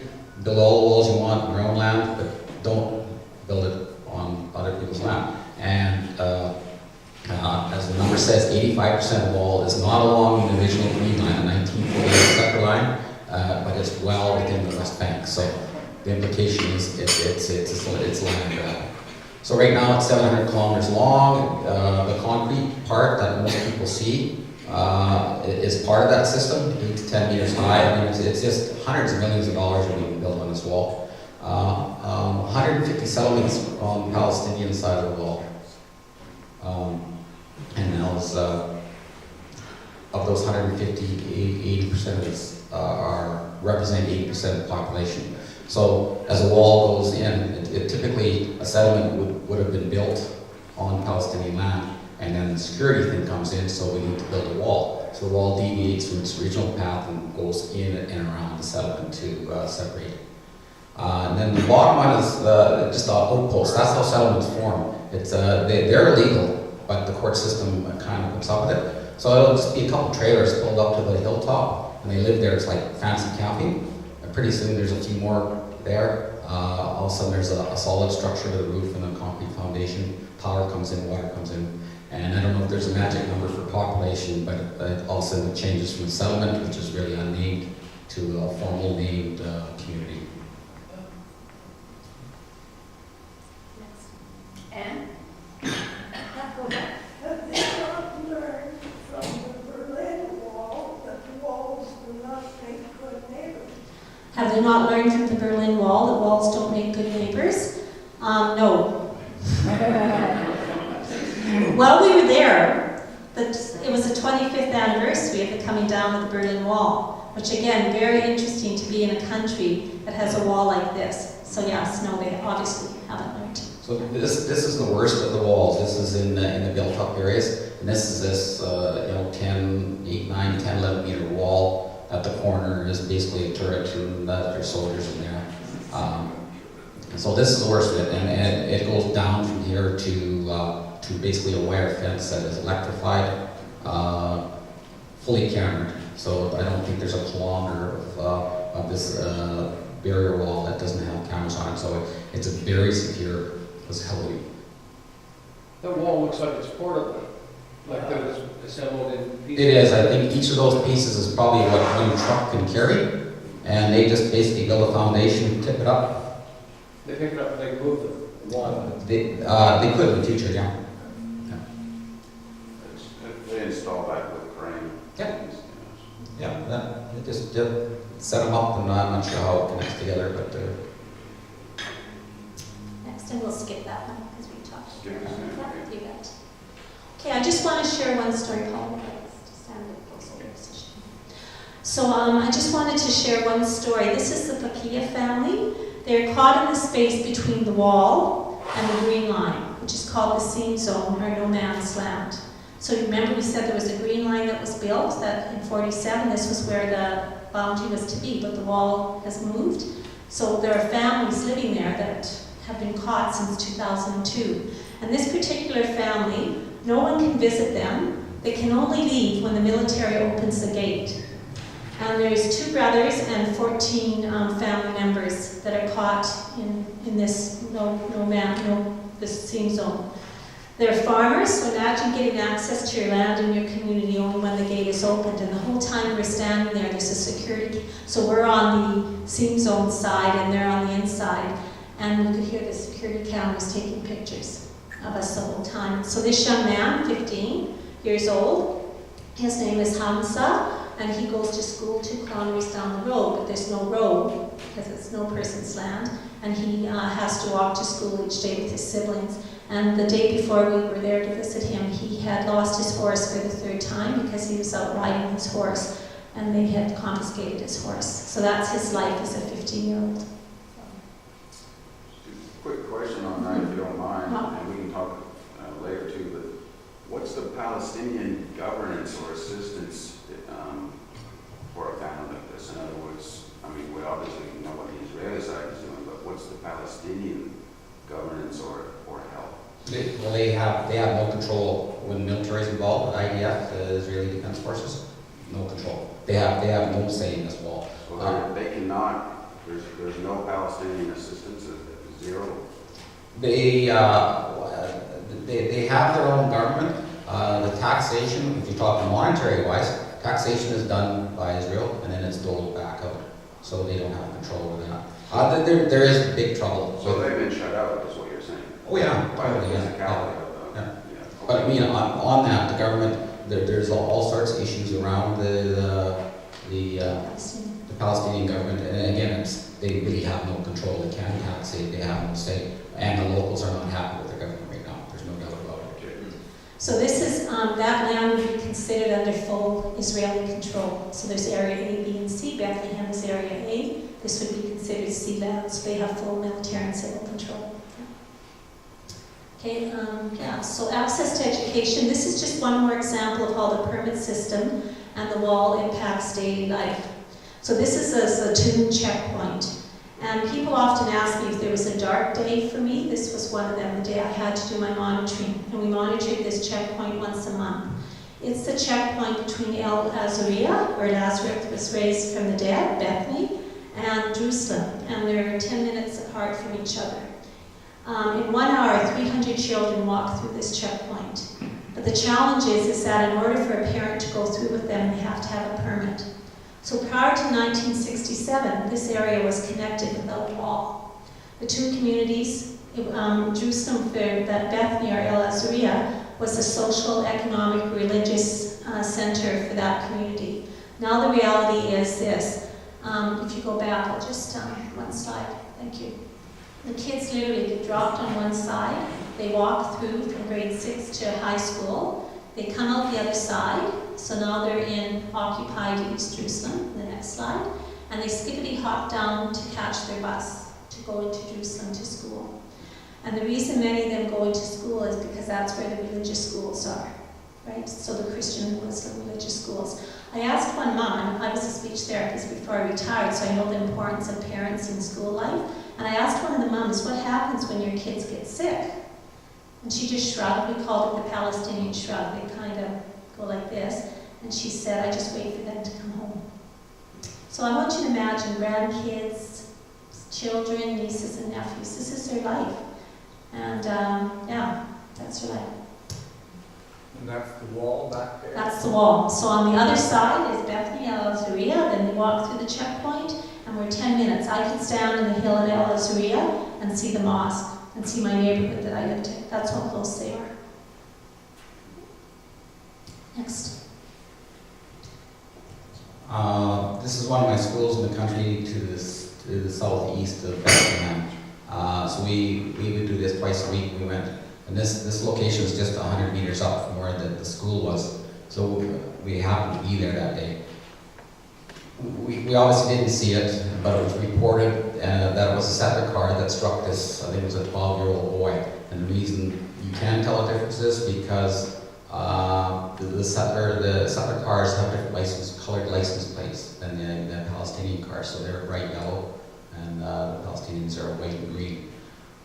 build all the walls you want on your own land, but don't build it on other people's land. And as the number says, 85% of the wall is not along the original green line, the 1948 separate line, but it's well within the West Bank. So the implication is it's land grab. So right now it's 700 kilometers long. The concrete part that most people see is part of that system, 8 to 10 meters high. I mean, it's just hundreds of millions of dollars are being built on this wall. 150 settlements on the Palestinian side of the wall. And now of those 150, 80% of this represent 80% of the population. So as a wall goes in, typically a settlement would have been built on Palestinian land, and then the security thing comes in, so we need to build a wall. So the wall deviates from its original path and goes in and around the settlement to separate it. And then the bottom one is just outpost. That's how settlements form. They're illegal, but the court system kind of puts up with it. So it'll just be a couple trailers pulled up to the hilltop, and they live there. It's like fancy camping. And pretty soon there's a few more there. All of a sudden there's a solid structure to the roof and a concrete foundation. Power comes in, water comes in. And I don't know if there's a magic number for population, but all of a sudden it changes from a settlement, which is really unnamed, to a formal named community. And? Have they not learned from the Berlin Wall that walls do not make good neighbors? Have they not learned from the Berlin Wall that walls don't make good neighbors? No. While we were there, it was the 25th anniversary of the coming down of the Berlin Wall, which again, very interesting to be in a country that has a wall like this. So yes, no, they obviously haven't learned. So this is the worst of the walls. This is in the built-up areas, and this is this 8, 9, 10, 11 meter wall at the corner is basically a turret, and there's soldiers in there. So this is the worst of it, and it goes down from here to basically a wire fence that is electrified, fully cambered. So I don't think there's a kilometer of this barrier wall that doesn't have cameras on it. So it's a very secure facility. That wall looks like it's portable, like that it's assembled in pieces. It is. I think each of those pieces is probably what one truck can carry, and they just basically build a foundation, tip it up. They pick it up and they move the wall. They could in the future, yeah. They install that with a crane. Yeah. Yeah, they just set them up, and I'm not sure how it connects together, but Next, and we'll skip that one because we talked Skip about this one, that. okay. You bet. Okay, I just want to share one story, Paul. Just stand up close to the position. So I just wanted to share one story. This is the Papilla family. They're caught in the space between the wall and the green line, which is called the seam zone or no man's land. So you remember we said there was a green line that was built, that in 47 this was where the boundary was to be, but the wall has moved. So there are families living there that have been caught since 2002. And this particular family, no one can visit them. They can only leave when the military opens the gate. And there's 2 brothers and 14 family members that are caught in this this seam zone. They're farmers, so imagine getting access to your land and your community only when the gate is opened. And the whole time we're standing there, there's a security. So we're on the seam zone side and they're on the inside. And we could hear the security cameras taking pictures of us the whole time. So this young man, 15 years old, his name is Hamza, and he goes to school 2 kilometers down the road, but there's no road because it's no person's land. And he has to walk to school each day with his siblings. And the day before we were there to visit him, he had lost his horse for the 3rd time because he was out riding his horse and they had confiscated his horse. So that's his life as a 15-year-old. Quick question on that, if you don't mind, No. and we can talk later too, but what's the Palestinian governance or assistance for a family like this? In other words, I mean, we obviously know what the Israeli side is doing, but what's the Palestinian governance or help? they have no control when the military is involved. The IDF, the Israeli Defense Forces, no control. They have no say in this wall. So they cannot, there's no Palestinian assistance, zero? They have their own government. The taxation, if you talk monetary-wise, taxation is done by Israel, and then it's doled back out. So they don't have control over that. There is big trouble. So they've been shut out, is what you're saying? Oh yeah, By the totally, yeah. physicality of the, Yeah. yeah. But I mean, on that, the government, there's all sorts of issues around the Palestinian government, and again, they really have no control. They can't taxate, they have no say, and the locals are not happy with their government right now. There's no doubt about it. Okay. So this is, that land would be considered under full Israeli control. So there's area A, B, and C. Bethlehem is area A. This would be considered C land, so they have full military and civil control. Okay, so access to education. This is just one more example of how the permit system and the wall impacts daily life. So this is a Zatoon checkpoint. And people often ask me if there was a dark day for me. This was one of them, the day I had to do my monitoring. And we monitored this checkpoint once a month. It's the checkpoint between El Azariah, where Lazarus was raised from the dead, Bethany, and Jerusalem. And they're 10 minutes apart from each other. In 1 hour, 300 children walk through this checkpoint. But the challenge is that in order for a parent to go through with them, they have to have a permit. So prior to 1967, this area was connected without a wall. The 2 communities, Jerusalem, that Bethany or El Azariah, was a social, economic, religious center for that community. Now the reality is this. If you go back, I'll just, one slide, thank you. The kids literally get dropped on one side. They walk through from grade 6 to high school. They come out the other side. So now they're in occupied East Jerusalem, the next slide. And they skippity hop down to catch their bus to go into Jerusalem to school. And the reason many of them go into school is because that's where the religious schools are, right? So the Christian and Muslim religious schools. I asked one mom, I was a speech therapist before I retired, so I know the importance of parents in school life. And I asked one of the moms, what happens when your kids get sick? And she just shrugged. We called it the Palestinian shrug. They kind of go like this. And she said, I just wait for them to come home. So I want you to imagine grandkids, children, nieces and nephews. This is their life. And yeah, that's their life. And that's the wall back there? That's the wall. So on the other side is Bethany El Azariah. Then we walk through the checkpoint, and we're 10 minutes. I can stand on the hill at El Azariah and see the mosque and see my neighborhood that I lived in. That's how close they are. Next. This is one of my schools in the country to the southeast of Bethlehem. So we would do this twice a week. We went, and this location is just 100 meters up from where the school was. So we happened to be there that day. We obviously didn't see it, but it was reported that it was a settler car that struck this, I think it was a 12-year-old boy. And the reason you can tell a difference is because the settler cars have different colored license plates than the Palestinian cars, so they're bright yellow, and the Palestinians are white and green.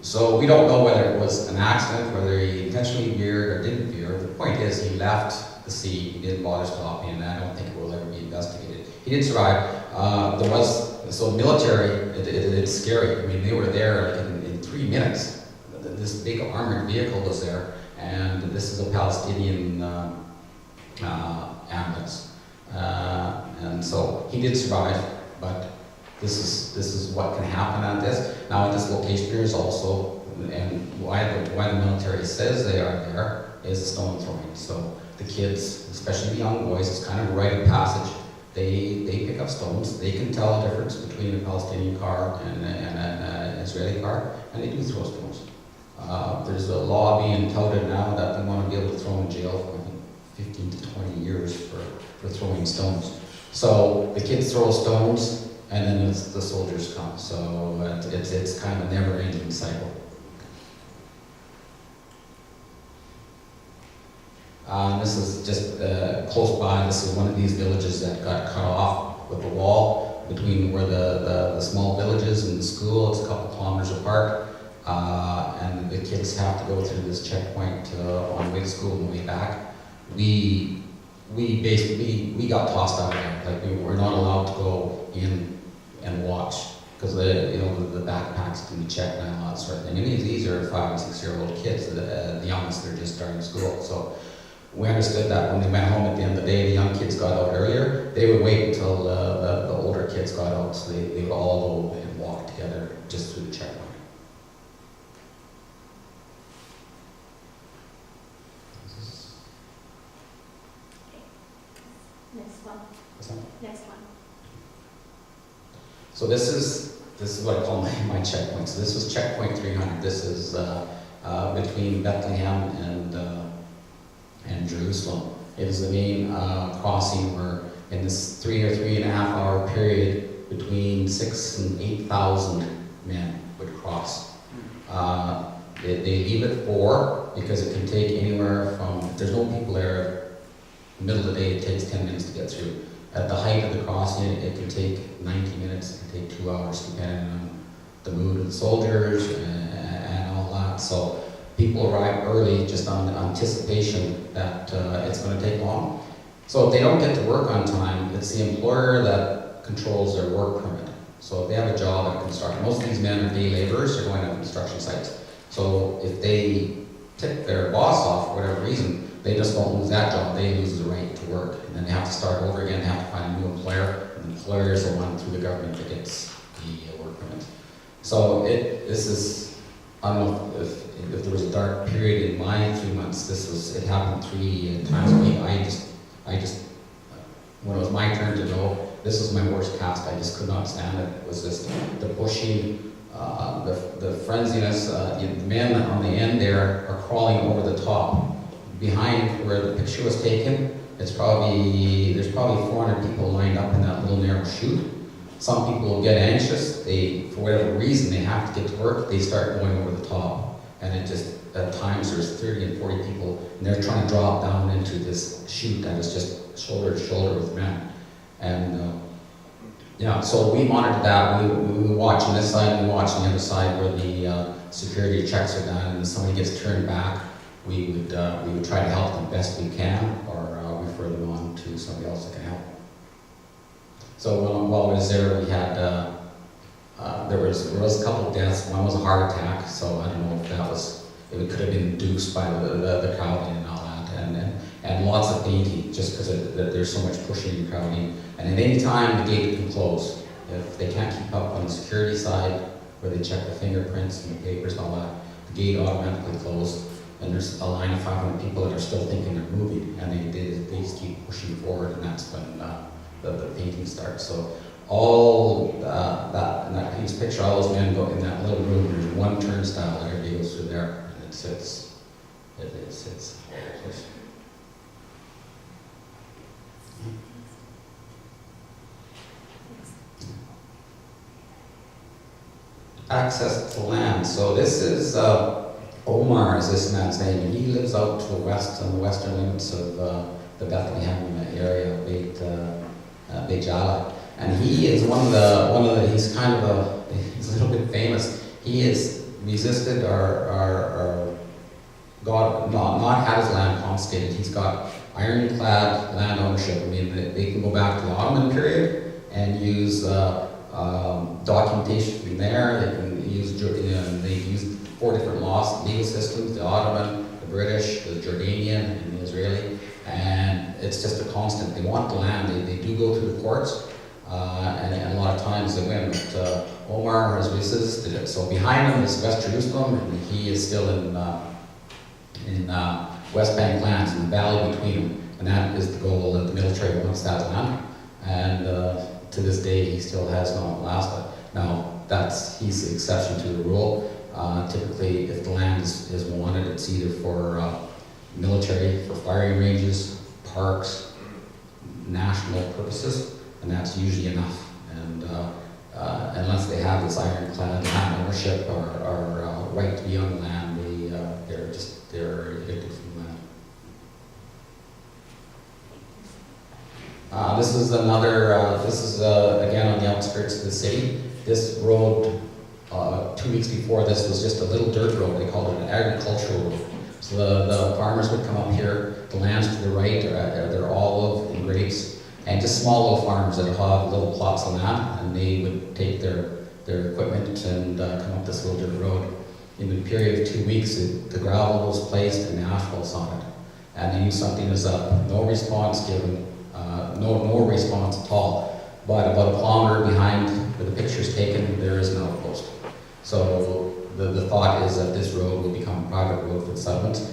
So we don't know whether it was an accident, whether he intentionally veered or didn't veer. The point is, he left the scene, he didn't bother stopping, and I don't think it will ever be investigated. He did survive. So military, it's scary. I mean, they were there like in 3 minutes. This big armored vehicle was there, and this is a Palestinian ambulance. And so he did survive, but this is what can happen at this. Now at this location there is also, and why the military says they are there, is stone throwing. So the kids, especially the young boys, it's kind of a rite of passage. They pick up stones. They can tell the difference between a Palestinian car and an Israeli car, and they do throw stones. There's a law being touted now that they want to be able to throw in jail for 15 to 20 years for throwing stones. So the kids throw stones, and then the soldiers come. So it's kind of a never-ending cycle. This is just close by. This is one of these villages that got cut off with the wall between where the small villages and the school. It's a couple kilometers apart. And the kids have to go through this checkpoint on the way to school and the way back. We basically got tossed out of there. Like we were not allowed to go in and watch because the backpacks can be checked and all that sort of thing. And these are 5 and 6 year old kids. The youngest, they're just starting school. So we understood that when they went home at the end of the day, the young kids got out earlier. They would wait until the older kids got out, so they would all go and walk together just through the checkpoint. Next one. Next one. So this is what I call my checkpoint. So this was checkpoint 300. This is between Bethlehem and Jerusalem. It is the main crossing where in this 3 or 3.5 hour period between 6,000 and 8,000 men would cross. They leave at 4 because it can take anywhere from, if there's no people there, in the middle of the day it takes 10 minutes to get through. At the height of the crossing it can take 90 minutes, it can take 2 hours depending on the mood of the soldiers and all that. So people arrive early just on anticipation that it's going to take long. So if they don't get to work on time, it's the employer that controls their work permit. So if they have a job at construction, most of these men are day laborers, they're going to construction sites. So if they tip their boss off for whatever reason, they just don't lose that job, they lose the right to work. And then they have to start over again, they have to find a new employer, and the employer is the one through the government that gets the work permit. So this is, I don't know if there was a dark period in my 3 months, it happened 3 times a week. I just, when it was my turn to go, this was my worst task. I just could not stand it. It was just the pushing, the frenziness. The men on the end there are crawling over the top. Behind where the picture was taken, there's probably 400 people lined up in that little narrow chute. Some people will get anxious. For whatever reason, they have to get to work. They start going over the top. And it just, at times there's 30 and 40 people, and they're trying to drop down into this chute that is just shoulder to shoulder with men. And yeah, so we monitored that. We watch on this side, and we watch on the other side where the security checks are done, and if somebody gets turned back, we would try to help them best we can, or refer them on to somebody else that can help. So while I was there, we had there was a couple of deaths. One was a heart attack, so I don't know if that was, if it could have been induced by the crowding and all that, and lots of fainting, just because there's so much pushing and crowding. And at any time, the gate can close. If they can't keep up on the security side, where they check the fingerprints and the papers and all that, the gate automatically closes. And there's a line of 500 people that are still thinking they're moving, and they just keep pushing forward, and that's when the painting starts. So all that in that piece picture, all those men go in that little room. There's one turnstile that everybody goes through there, and it sits. Access to land. So this is Omar is this man's name, and he lives out to the west, on the western limits of the Bethlehem area of Beit Jala. And he is one of the he's a little bit famous. He has resisted or got not had his land confiscated. He's got ironclad land ownership. I mean, they can go back to the Ottoman period and use documentation from there. They can use they used 4 different legal systems: the Ottoman, the British, the Jordanian, and the Israeli. And it's just a constant. They want the land. They do go through the courts, and a lot of times they win. But Omar has resisted it. So behind him is West Jerusalem, and he is still in West Bank lands, in the valley between them. And that is the goal of the military wants that land. And to this day, he still has not lost it. Now, he's the exception to the rule. Typically, if the land is wanted, it's either for military, for firing ranges, parks, national purposes, and that's usually enough. And unless they have this ironclad land ownership or right to be on the land, they're evicted from the land. This is again on the outskirts of the city. This road, 2 weeks before this, was just a little dirt road. They called it an agricultural road. So the farmers would come up here. The lands to the right they're olive and grapes, and just small little farms that have little plots of land, and they would take their equipment and come up this little dirt road. In the period of 2 weeks, the gravel was placed and the asphalt's on it, and they knew something was up. No response given, no response at all. But about a kilometer behind where the picture's taken, there is an outpost. So the thought is that this road will become a private road for the settlements,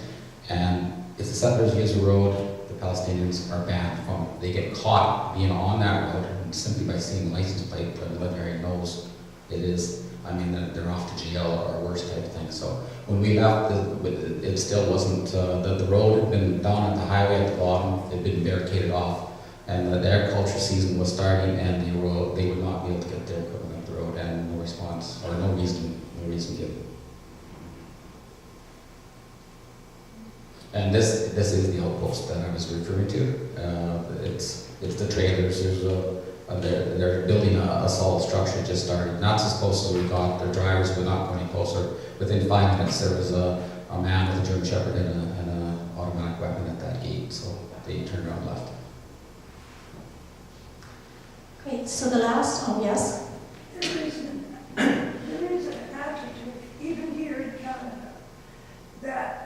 and if the settlers use the road, the Palestinians are banned from it. They get caught being on that road, and simply by seeing the license plate, the military knows it is. I mean, they're off to jail or worse type of thing. So when we left, it still wasn't, the road had been down at the highway at the bottom, it had been barricaded off, and the agriculture season was starting, and they would not be able to get their equipment up the road, and no response, or no reason given. And this is the outpost that I was referring to. It's the trailers. They're building a solid structure just started. Not so close as we got. Their drivers would not go any closer. Within 5 minutes, there was a man with a German Shepherd and an automatic weapon at that gate. So they turned around and left. Great. So the last, yes? There is an attitude, even here in Canada, that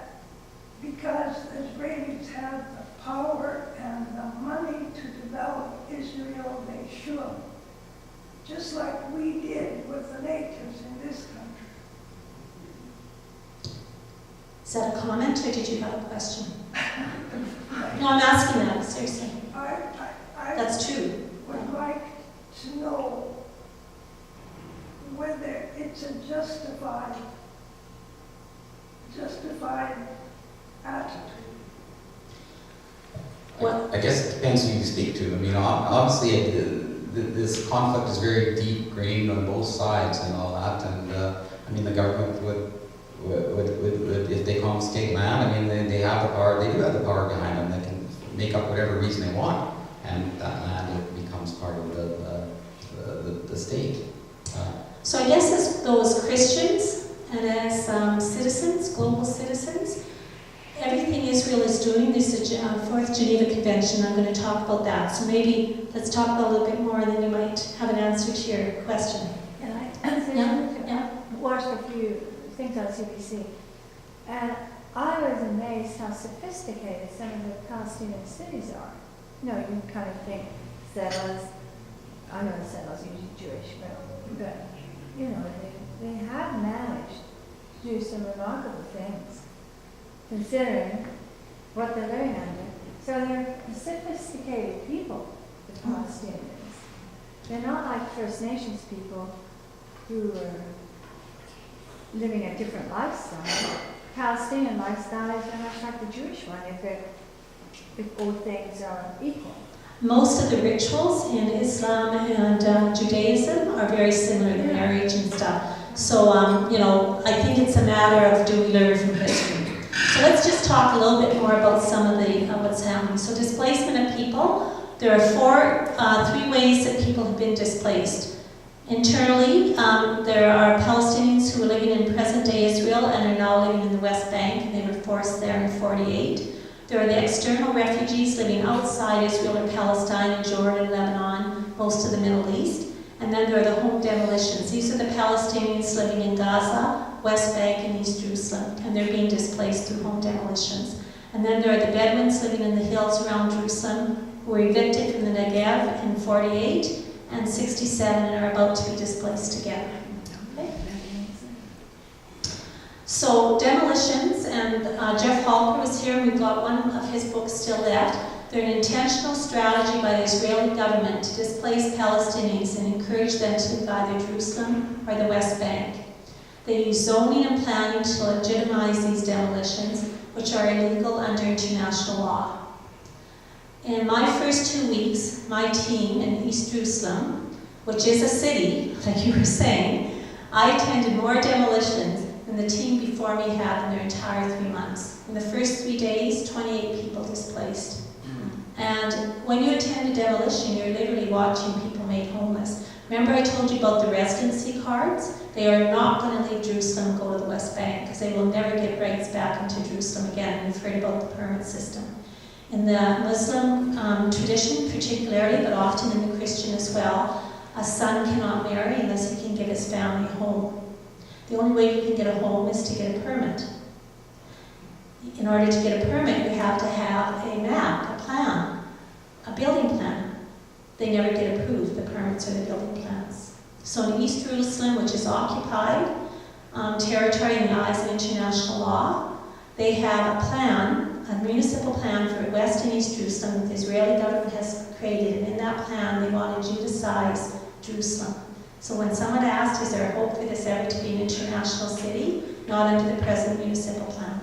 because the Israelis have the power and the money to develop Israel, they should. Just like we did with the natives in this country. Is that a comment, or did you have a question? No, I'm asking that, seriously. That's true. Would like to know whether it's a justified attitude. Well, I guess it depends who you speak to. I mean, obviously, this conflict is very deep grained on both sides and all that. And I mean, the government if they confiscate land, I mean, they have the power, they do have the power behind them, they can make up whatever reason they want, and that land becomes part of the state. So I guess as those Christians and as citizens, global citizens, everything Israel is doing, there's a Fourth Geneva Convention, I'm going to talk about that. So maybe let's talk about a little bit more, and then you might have an answer to your question. And I Yeah. watched a few things on CBC, and I was amazed how sophisticated some of the Palestinian cities are. You know, you kind of think settlers, I know the settlers are usually Jewish, but you know, they have managed to do some remarkable things, considering what they're living under. So they're sophisticated people, the Palestinians. They're not like First Nations people who are living a different lifestyle. Palestinian lifestyle is very much like the Jewish one, if all things are equal. Most of the rituals in Islam and Judaism are very similar, the marriage and stuff. So, you know, I think it's a matter of do we learn from history. So let's just talk a little bit more about some of the what's happening. So displacement of people. There are three ways that people have been displaced. Internally, there are Palestinians who are living in present-day Israel and are now living in the West Bank, and they were forced there in 48. There are the external refugees living outside Israel or Palestine in Jordan, Lebanon, most of the Middle East. And then there are the home demolitions. These are the Palestinians living in Gaza, West Bank, and East Jerusalem, and they're being displaced through home demolitions. And then there are the Bedouins living in the hills around Jerusalem who were evicted from the Negev in 48 and 67 and are about to be displaced again. Okay? So demolitions, and Jeff Halper was here, and we've got one of his books still left. They're an intentional strategy by the Israeli government to displace Palestinians and encourage them to leave either Jerusalem or the West Bank. They use zoning and planning to legitimize these demolitions, which are illegal under international law. In my first 2 weeks, my team in East Jerusalem, which is a city, like you were saying, I attended more demolitions than the team before me had in their entire 3 months. In the first 3 days, 28 people displaced. And when you attend a demolition, you're literally watching people made homeless. Remember I told you about the residency cards? They are not going to leave Jerusalem and go to the West Bank because they will never get rights back into Jerusalem again. We've heard about the permit system. In the Muslim tradition particularly, but often in the Christian as well, a son cannot marry unless he can give his family a home. The only way you can get a home is to get a permit. In order to get a permit, you have to have a map, a plan, a building plan. They never get approved, the permits or the building plans. So in East Jerusalem, which is occupied territory in the eyes of international law, they have a plan, a municipal plan for West and East Jerusalem that the Israeli government has created. And in that plan, they want to Judaize Jerusalem. So when someone asked, is there a hope for this ever to be an international city? Not under the present municipal plan.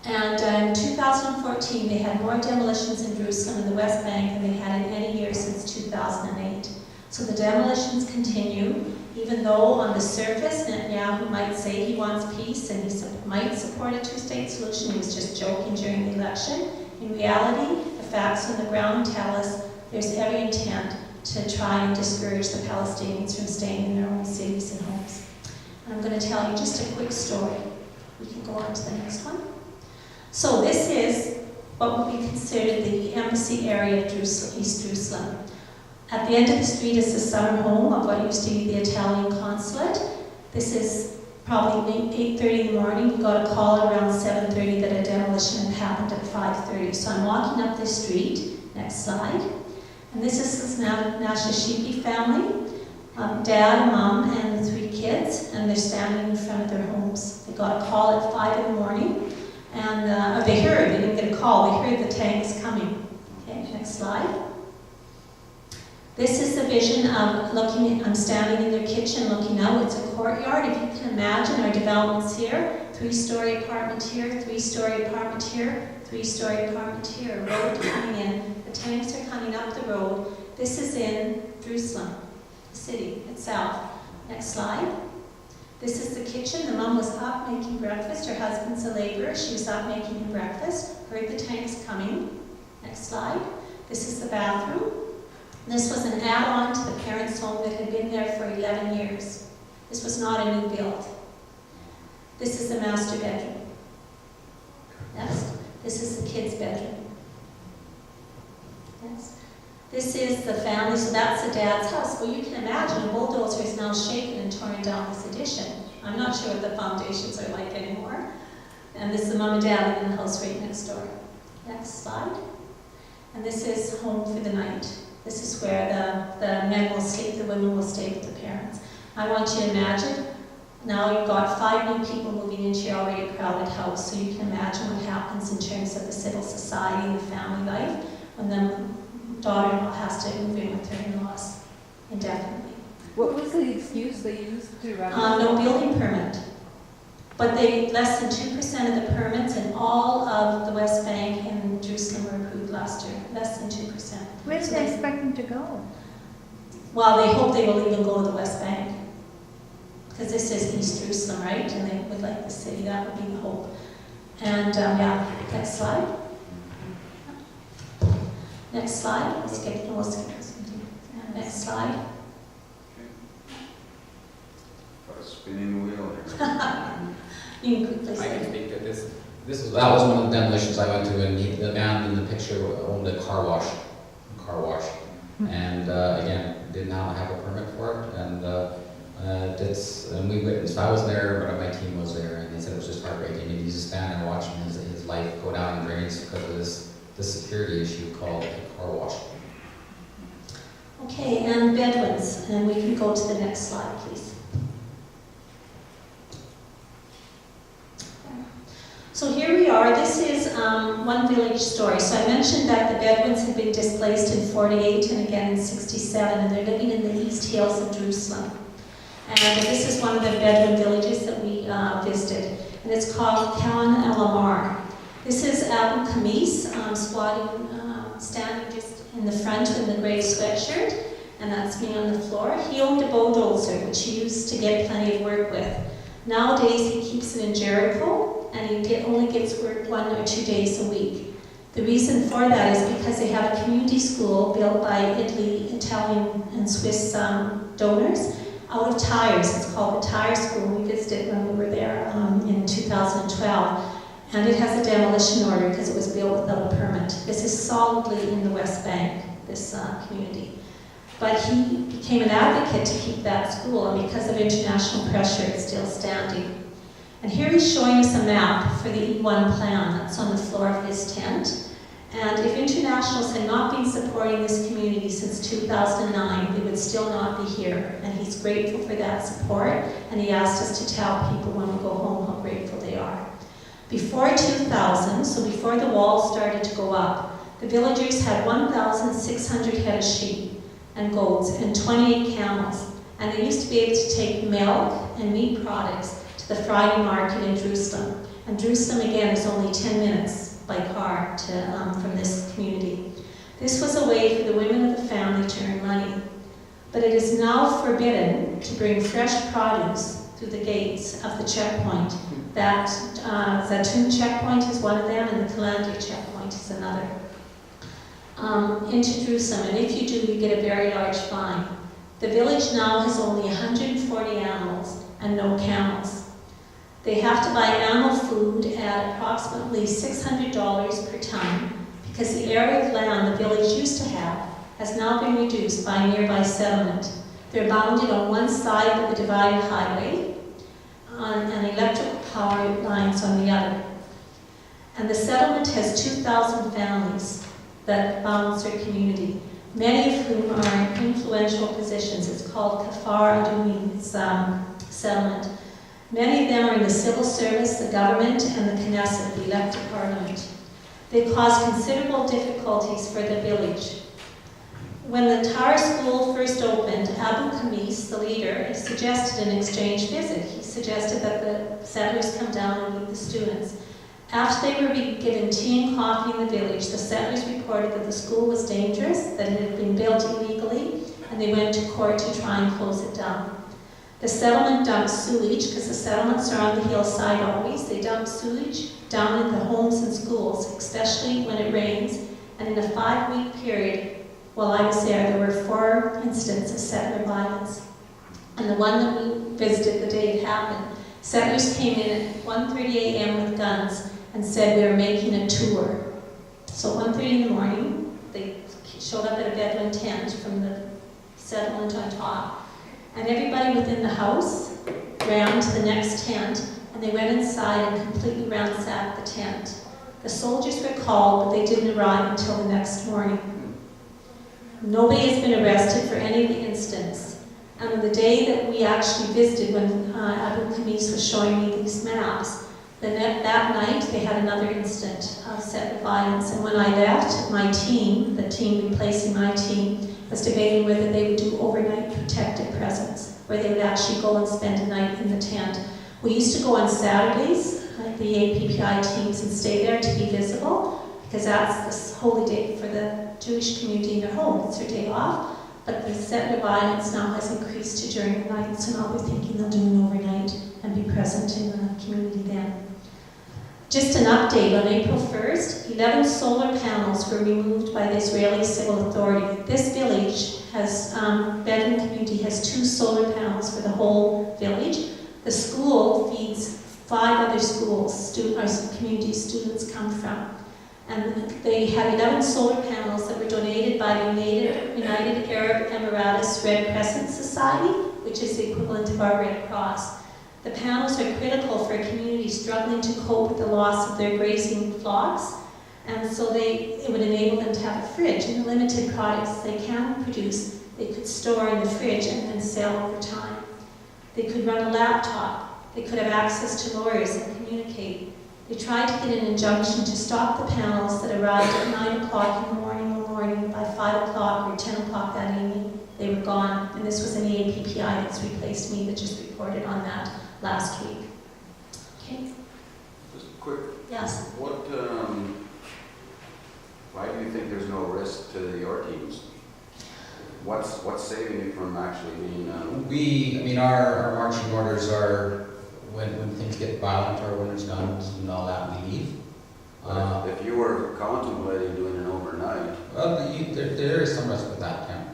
And in 2014, they had more demolitions in Jerusalem and the West Bank than they had in any year since 2008. So the demolitions continue, even though on the surface, Netanyahu might say he wants peace and he might support a two-state solution. He was just joking during the election. In reality, the facts on the ground tell us there's every intent to try and discourage the Palestinians from staying in their own cities and homes. And I'm going to tell you just a quick story. We can go on to the next one. So this is what would be considered the embassy area of Jerusalem, East Jerusalem. At the end of the street is the summer home of what used to be the Italian consulate. This is probably 8:30 in the morning. We got a call around 7:30 that a demolition had happened at 5:30. So I'm walking up this street. Next slide. And this is the Nashashipi family, dad, mom, and the 3 kids, and they're standing in front of their homes. They got a call at 5 in the morning. And they didn't get a call, they heard the tanks coming. Okay, next slide. This is the vision of I'm standing in their kitchen looking out. It's a courtyard. If you can imagine our developments here, 3-story apartment here, 3-story apartment here, 3-story apartment here, a road coming in. The tanks are coming up the road. This is in Jerusalem, the city itself. Next slide. This is the kitchen. The mom was up making breakfast. Her husband's a laborer. She was up making him breakfast. Heard the tanks coming. Next slide. This is the bathroom. This was an add-on to the parents' home that had been there for 11 years. This was not a new build. This is the master bedroom. Next. This is the kids' bedroom. Next. This is the family, so that's the dad's house. Well, you can imagine a bulldozer is now shaken and torn down this addition. I'm not sure what the foundations are like anymore. And this is the mom and dad in the house right next door. Next slide. And this is home for the night. This is where the men will sleep, the women will stay with the parents. I want you to imagine, now you've got 5 new people moving into your already crowded house, so you can imagine what happens in terms of the civil society and the family life when the daughter-in-law has to move in with her in-laws indefinitely. What was the excuse they used to run? No building permit. But less than 2% of the permits in all of the West Bank and Jerusalem were approved last year. Less than 2%. Where do they expect them to go? Well, they hope they will even go to the West Bank. Because this is East Jerusalem, right? And they would like the city. That would be the hope. And yeah, next slide. Next slide. Let's get next slide. Got a spinning wheel here. You can please. I can speak to this. That was one of the demolitions I went to, and the man in the picture owned a car wash. And again, did not have a permit for it, and we witnessed. I was there, but my team was there, and they said it was just heartbreaking. And he's just standing there watching his life go down in drains because of this security issue called a car wash. Okay, and bedrooms, and we can go to the next slide, please. So here we are. This is one village story. So I mentioned that the Bedouins had been displaced in 48 and again in 67, and they're living in the East Hills of Jerusalem. And this is one of the Bedouin villages that we visited, and it's called Khan El Amar. This is Abu Kamis squatting, standing just in the front in the gray sweatshirt, and that's me on the floor. He owned a bulldozer, which he used to get plenty of work with. Nowadays, he keeps it in Jericho, and he only gets work 1 or 2 days a week. The reason for that is because they have a community school built by Italian, and Swiss donors out of tires. It's called the Tire School. We visited when we were there in 2012. And it has a demolition order because it was built without a permit. This is solidly in the West Bank, this community. But he became an advocate to keep that school, and because of international pressure, it's still standing. And here he's showing us a map for the E1 plan that's on the floor of his tent. And if internationals had not been supporting this community since 2009, they would still not be here. And he's grateful for that support, and he asked us to tell people when we go home how grateful they are. Before 2000, so before the wall started to go up, the villagers had 1,600 head of sheep and goats and 28 camels. And they used to be able to take milk and meat products to the Friday market in Jerusalem. And Jerusalem, again, is only 10 minutes by car from this community. This was a way for the women of the family to earn money. But it is now forbidden to bring fresh produce through the gates of the checkpoint. That Zaitun checkpoint is one of them, and the Kalandia checkpoint is another. Into Jerusalem, and if you do, you get a very large fine. The village now has only 140 animals and no camels. They have to buy animal food at approximately $600 per ton because the area of land the village used to have has now been reduced by a nearby settlement. They're bounded on one side of the divided highway and electrical power lines on the other. And the settlement has 2,000 families that bounds their community, many of whom are in influential positions. It's called Kafar Adumi's settlement. Many of them are in the civil service, the government, and the Knesset, the elected parliament. They cause considerable difficulties for the village. When the Tire School first opened, Abu Kamis, the leader, suggested an exchange visit. He suggested that the settlers come down and meet the students. After they were given tea and coffee in the village, the settlers reported that the school was dangerous, that it had been built illegally, and they went to court to try and close it down. The settlement dumps sewage, because the settlements are on the hillside always. They dump sewage down in the homes and schools, especially when it rains. And in a 5-week period, while I was there were 4 instances of settler violence. And the one that we visited the day it happened, settlers came in at 1:30 a.m. with guns and said we were making a tour. So at 1:30 in the morning, they showed up at a Bedouin tent from the settlement on top. And everybody within the house ran to the next tent, and they went inside and completely ransacked the tent. The soldiers were called, but they didn't arrive until the next morning. Nobody has been arrested for any of the incidents. And on the day that we actually visited, when Abu Khamis was showing me these maps, that night they had another incident of settler violence. And when I left, my team, the team replacing my team, was debating whether they would do overnight protected presence, where they would actually go and spend a night in the tent. We used to go on Saturdays, like the APPI teams, and stay there to be visible, because that's this holy day for the Jewish community in their home. It's their day off. But the settler violence now has increased to during the night, so now they're thinking they'll do an overnight and be present in the community then. Just an update, on April 1st, 11 solar panels were removed by the Israeli Civil Authority. This village has, Bedouin community has 2 solar panels for the whole village. The school feeds 5 other schools, community students come from. And they had 11 solar panels that were donated by the United Arab Emirates Red Crescent Society, which is the equivalent of our Red Cross. The panels are critical for a community struggling to cope with the loss of their grazing flocks, and so it would enable them to have a fridge, and the limited products they can produce, they could store in the fridge and then sell over time. They could run a laptop, they could have access to lawyers and communicate. They tried to get an injunction to stop the panels that arrived at 9 o'clock in the morning. By 5 o'clock or 10 o'clock that evening, they were gone, and this was an APPI that's replaced me that just reported on that last week. Okay. Just quick. Yes. Why do you think there's no risk to your teams? What's saving you from actually being? Our marching orders are when things get violent or when there's guns and all that, we leave. If you were contemplating doing an overnight. Well, there is some risk with that, yeah.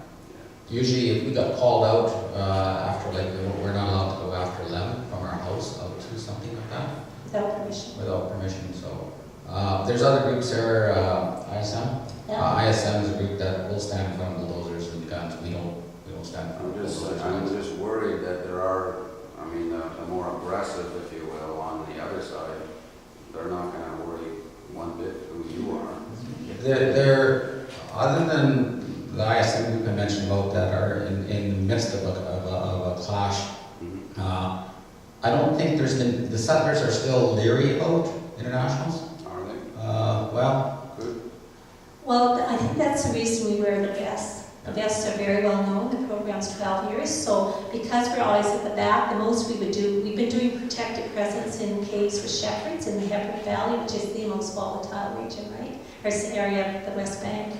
Usually, if we got called out after, we're not allowed to go after 11 from our house out to something like that. Without permission. Without permission, so. There's other groups there, ISM. Yeah. ISM is a group that will stand in front of bulldozers and guns. We don't stand in front of bulldozers. I'm just worried that there are, the more aggressive, if you will, on the other side, they're not going to worry one bit who you are. They're other than the ISM group I mentioned about that are in the midst of a clash. I don't think there's been, the settlers are still leery about internationals. Are they? Good. Well, I think that's the reason we wear the vests. The vests are very well known. The program's 12 years, so because we're always at the back, the most we would do, we've been doing protected presence in caves for shepherds in the Hubbard Valley, which is the most volatile region, right? Or area of the West Bank,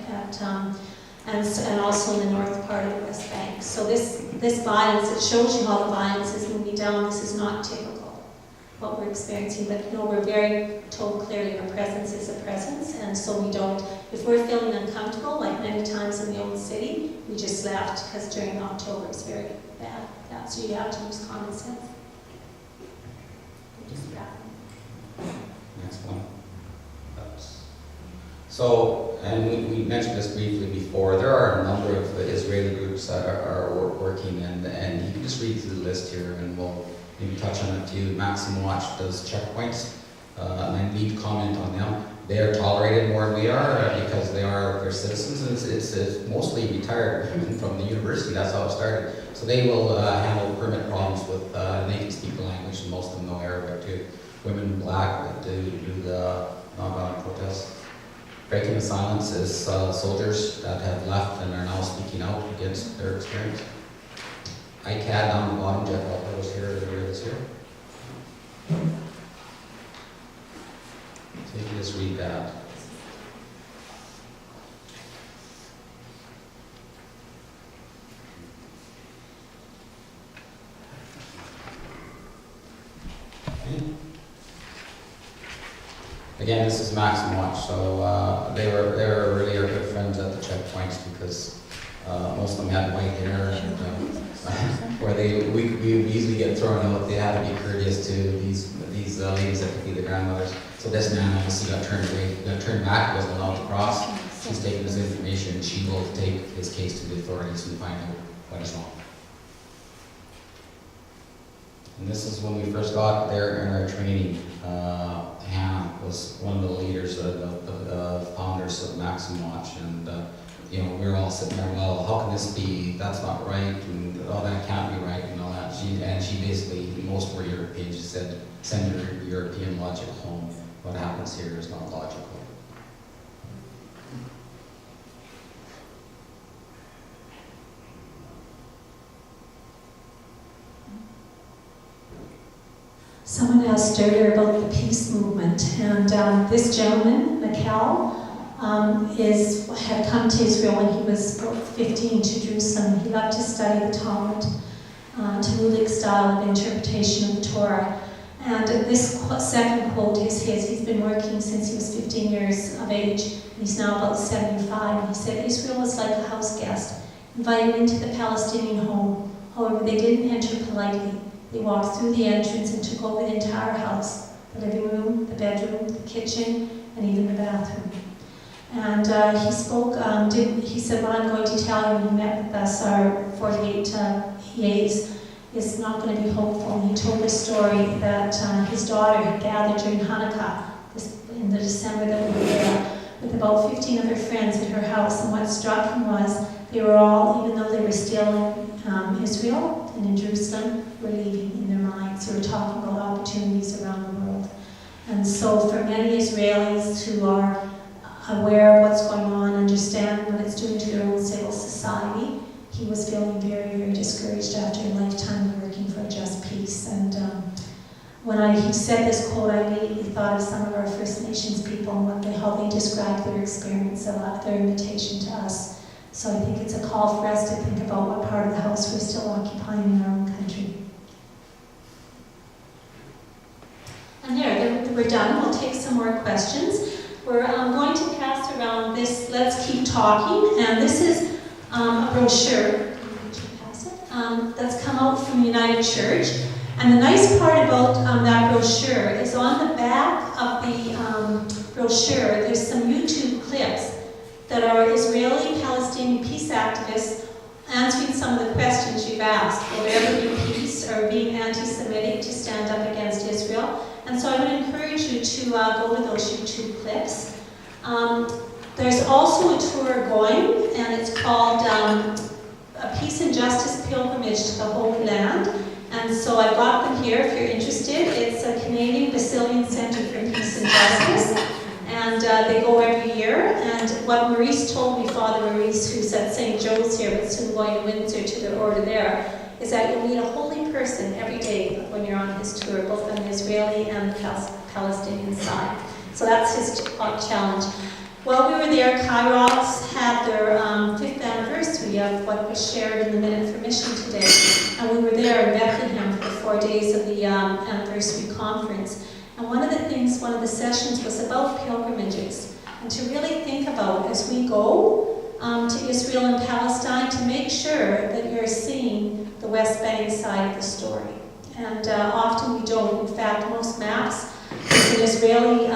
and also in the north part of the West Bank. So this violence, it shows you how the violence is moving down. This is not typical what we're experiencing, but no, we're very told clearly our presence is a presence, and so we don't, if we're feeling uncomfortable, like many times in the old city, we just left, because during October it's very bad. Yeah, so you have to use common sense. Next one. So, and we mentioned this briefly before, there are a number of Israeli groups that are working, and you can just read through the list here, and we'll maybe touch on it too. Maxim Watch does checkpoints, and I need to comment on them. They are tolerated more than we are because they're citizens, and it's mostly retired women from the university. That's how it started. So they will handle permit problems with, they can speak the language, and most of them know Arabic too. Women in black that do the nonviolent protests. Breaking the silence is soldiers that have left and are now speaking out against their experience. ICAD down the bottom, Jeff Walker was here earlier this year. So you can just read that. again, this is Maxim Watch, so they were really our good friends at the checkpoints because most of them had white hair, and where we easily get thrown out. They had to be courteous to these ladies that could be the grandmothers. So this man obviously got turned back, wasn't allowed to cross. He's taking this information, and she will take his case to the authorities and find out what is wrong. And this is when we first got there in our training. Hannah was one of the leaders, the founders of Maxim Watch, and we were all sitting there, well, how can this be? That's not right, and that can't be right, and all that. She basically, most were European. She said, send your European logic home. What happens here is not logical. Someone asked earlier about the peace movement, and this gentleman, Mikhail, had come to Israel when he was about 15 to Jerusalem. He loved to study the Talmud, Talmudic style of interpretation of the Torah. And this second quote is his. He's been working since he was 15 years of age. He's now about 75. And he said, Israel was like a house guest, invited into the Palestinian home. However, they didn't enter politely. They walked through the entrance and took over the entire house, the living room, the bedroom, the kitchen, and even the bathroom. And he spoke, he said, what I'm going to tell you when he met with us, our 48 EAs, is not going to be hopeful. And he told the story that his daughter had gathered during Hanukkah, in the December that we were there, with about 15 of her friends at her house. And what struck him was they were all, even though they were still in Israel and in Jerusalem, were leaving in their minds. They were talking about opportunities around the world. And so for many Israelis who are aware of what's going on, understand what it's doing to their own civil society, he was feeling very, very discouraged after a lifetime of working for a just peace. And when he said this quote, I immediately thought of some of our First Nations people and how they described their experience, their invitation to us. So I think it's a call for us to think about what part of the house we're still occupying in our own country. And there, we're done. We'll take some more questions. We're going to pass around this Let's Keep Talking, and this is a brochure that's come out from the United Church. And the nice part about that brochure is on the back of the brochure, there's some YouTube clips that are Israeli-Palestinian peace activists answering some of the questions you've asked. Will there ever be peace, or being anti-Semitic to stand up against Israel? And so I would encourage you to go to those YouTube clips. There's also a tour going, and it's called A Peace and Justice Pilgrimage to the Holy Land. And so I got them here if you're interested. It's a Canadian Basilian Center for Peace and Justice. And they go every year. And what Maurice told me, Father Maurice, who's at St. Joe's here, but soon going to Windsor to the order there, is that you'll meet a holy person every day when you're on his tour, both on the Israeli and the Palestinian side. So that's his challenge. While we were there, Kairos had their 5th anniversary of what was shared in the Minute for Mission today. And we were there in Bethlehem for the 4 days of the anniversary conference. And one of the sessions was about pilgrimages, and to really think about as we go to Israel and Palestine, to make sure that you're seeing the West Bank side of the story. And often we don't. In fact, most maps, there's an Israeli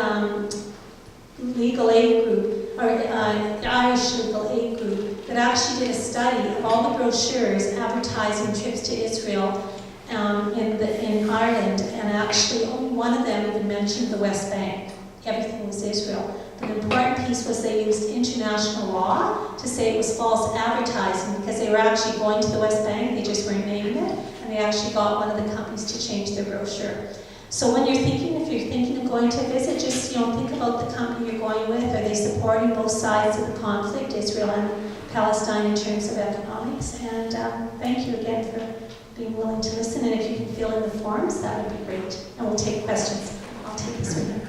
legal aid group, or Irish legal aid group, that actually did a study of all the brochures advertising trips to Israel in Ireland, and actually only one of them even mentioned the West Bank. Everything was Israel. But an important piece was they used international law to say it was false advertising, because they were actually going to the West Bank, they just weren't naming it, and they actually got one of the companies to change their brochure. So when if you're thinking of going to visit, just think about the company you're going with. Are they supporting both sides of the conflict, Israel and Palestine, in terms of economics? And thank you again for being willing to listen. And if you can fill in the forms, that would be great. And we'll take questions. I'll take this one.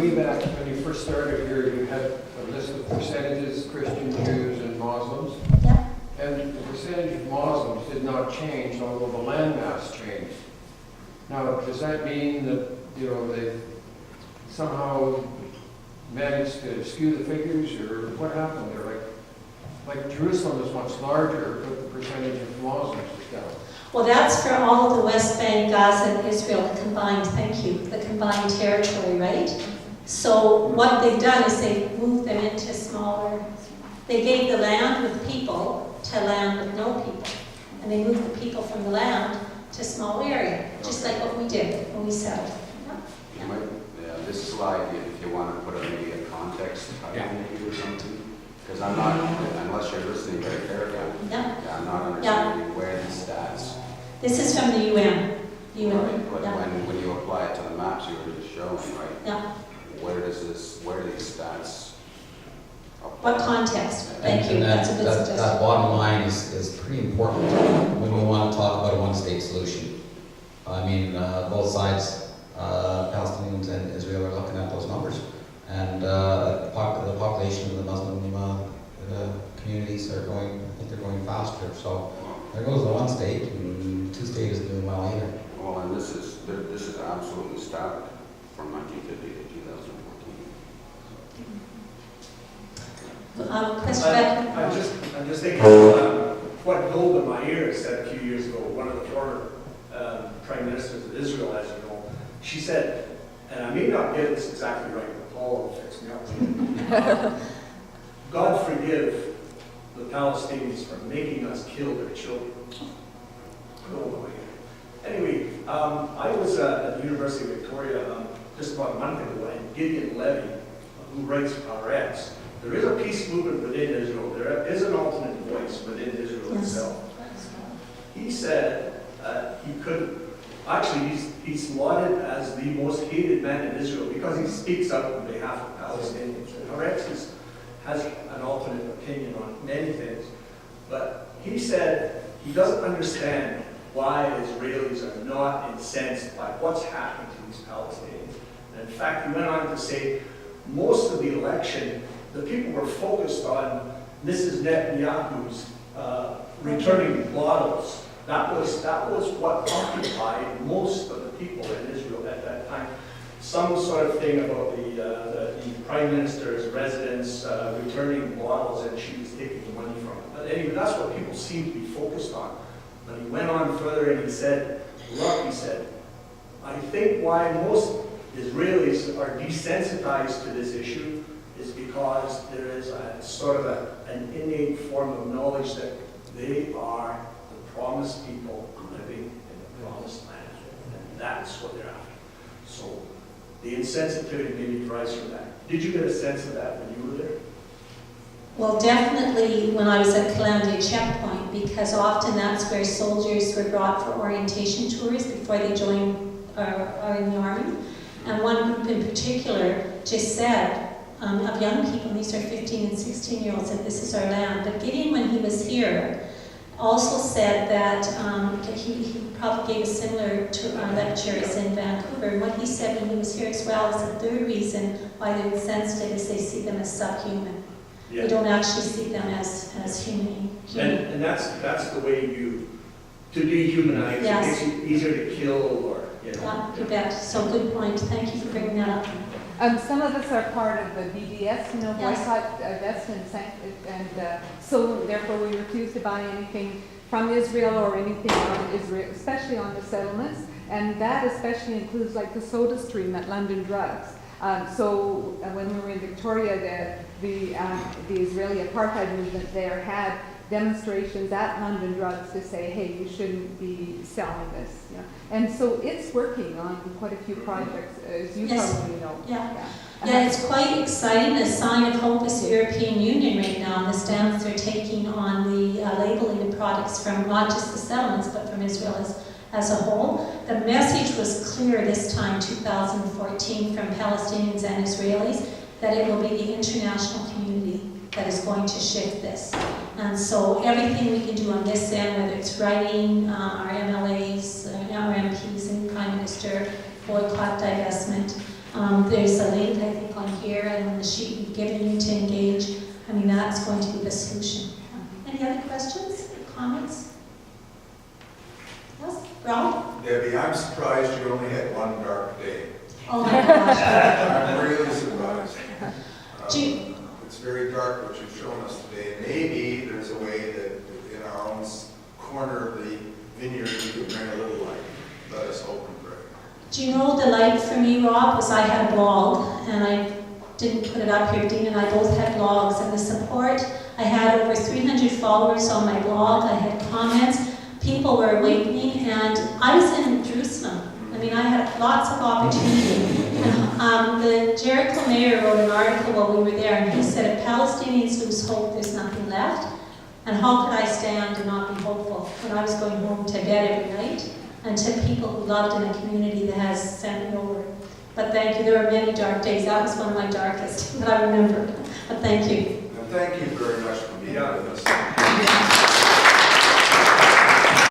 Way back when you first started here, you had a list of percentages, Christian, Jews, and Muslims. Yeah. And the percentage of Muslims did not change, although the landmass changed. Now, does that mean that, somehow managed to skew the figures, or what happened there? Like Jerusalem is much larger, but the percentage of Muslims is down. Well, that's for all of the West Bank, Gaza, and Israel combined, thank you, the combined territory, right? So what they've done is they've moved them into smaller, they gave the land with people to land with no people. And they moved the people from the land to small area, just like what we did when we settled. You might, this slide, if you want to put maybe a context maybe or something, because I'm not, unless you're listening very carefully, I'm not understanding where these stats. This is from the UN. Right, but when you apply it to the maps you were just showing, right? Yeah. Where do these stats apply? What context? Thank you. And That's a good that suggestion. bottom line is pretty important when we want to talk about a one-state solution. I mean, both sides, Palestinians and Israel, are looking at those numbers. And the population of the Muslim communities are going, I think they're going faster. So there goes the one state, and two state isn't doing well either. Well, and this is absolutely static from 1950 to 2014. Question back. I'm just thinking what Golda Meir said a few years ago, one of the former prime ministers of Israel, as you know. She said, and I may not get this exactly right, but Paul will fix me up. God forgive the Palestinians for making us kill their children. Golda Meir. Anyway, I was at the University of Victoria just about a month ago, and Gideon Levy, who writes RX, there is a peace movement within Israel. There is an alternate voice within Israel itself. He said he could, actually he's lauded as the most hated man in Israel because he speaks up on behalf of Palestinians. And RX has an alternate opinion on many things. But he said he doesn't understand why Israelis are not incensed by what's happening to these Palestinians. And in fact, he went on to say most of the election, the people were focused on Mrs. Netanyahu's returning bottles. That was what occupied most of the people in Israel at that time. Some sort of thing about the prime minister's residence returning bottles, and she was taking the money from it. But anyway, that's what people seem to be focused on. But he went on further and he said, look, he said, I think why most Israelis are desensitized to this issue is because there is a sort of an innate form of knowledge that they are the promised people living in the promised land. And that's what they're after. So the insensitivity maybe derives from that. Did you get a sense of that when you were there? Well, definitely when I was at Calamity Checkpoint, because often that's where soldiers were brought for orientation tours before they join are in the army. And one group in particular just said, of young people, these are 15 and 16-year-olds, that this is our land. But Gideon, when he was here, also said that he probably gave a similar lectures in Vancouver. And what he said when he was here as well is the third reason why they're insensitive is they see them as subhuman. Yeah. They don't actually see them as human. And that's the way to dehumanize. Yes. It makes it easier to kill or, you know. Yeah, you bet. So good point. Thank you for bringing that up. Some of us are part of the BDS, boycott, divest, and so therefore we refuse to buy anything from Israel or anything on Israel, especially on the settlements, and that especially includes like the soda stream at London Drugs. So when we were in Victoria, the Israeli apartheid movement there had demonstrations at London Drugs to say, hey, you shouldn't be selling this. You know? And so it's working on quite a few projects, as you probably know. Yeah, it's quite exciting. The sign of hope is the European Union right now, and the stance they're taking on the labeling of products from not just the settlements, but from Israel as a whole. The message was clear this time, 2014, from Palestinians and Israelis, that it will be the international community that is going to shift this. And so everything we can do on this end, whether it's writing, our MLAs, our MPs and Prime Minister, boycott, divestment, there's a link, I think, on here, and on the sheet we've given you to engage. I mean, that's going to be the solution. Any other questions, comments? Yes, Rob? Debbie, I'm surprised you only had one dark day. Oh my gosh. didn't put it up here. Dean and I both had blogs, and the support, I had over 300 followers on my blog. I had comments. People were awakening, and I was in Jerusalem. I mean, I had lots of opportunity. And the Jericho mayor wrote an article while we were there, and he said, if Palestinians lose hope, there's nothing left. And how could I stand and not be hopeful when I was going home to bed every night, and to people who loved in a community that has sent me over. But thank you, there were many dark days. That was one of my darkest that I remember. But thank you. And thank you very much for being with us.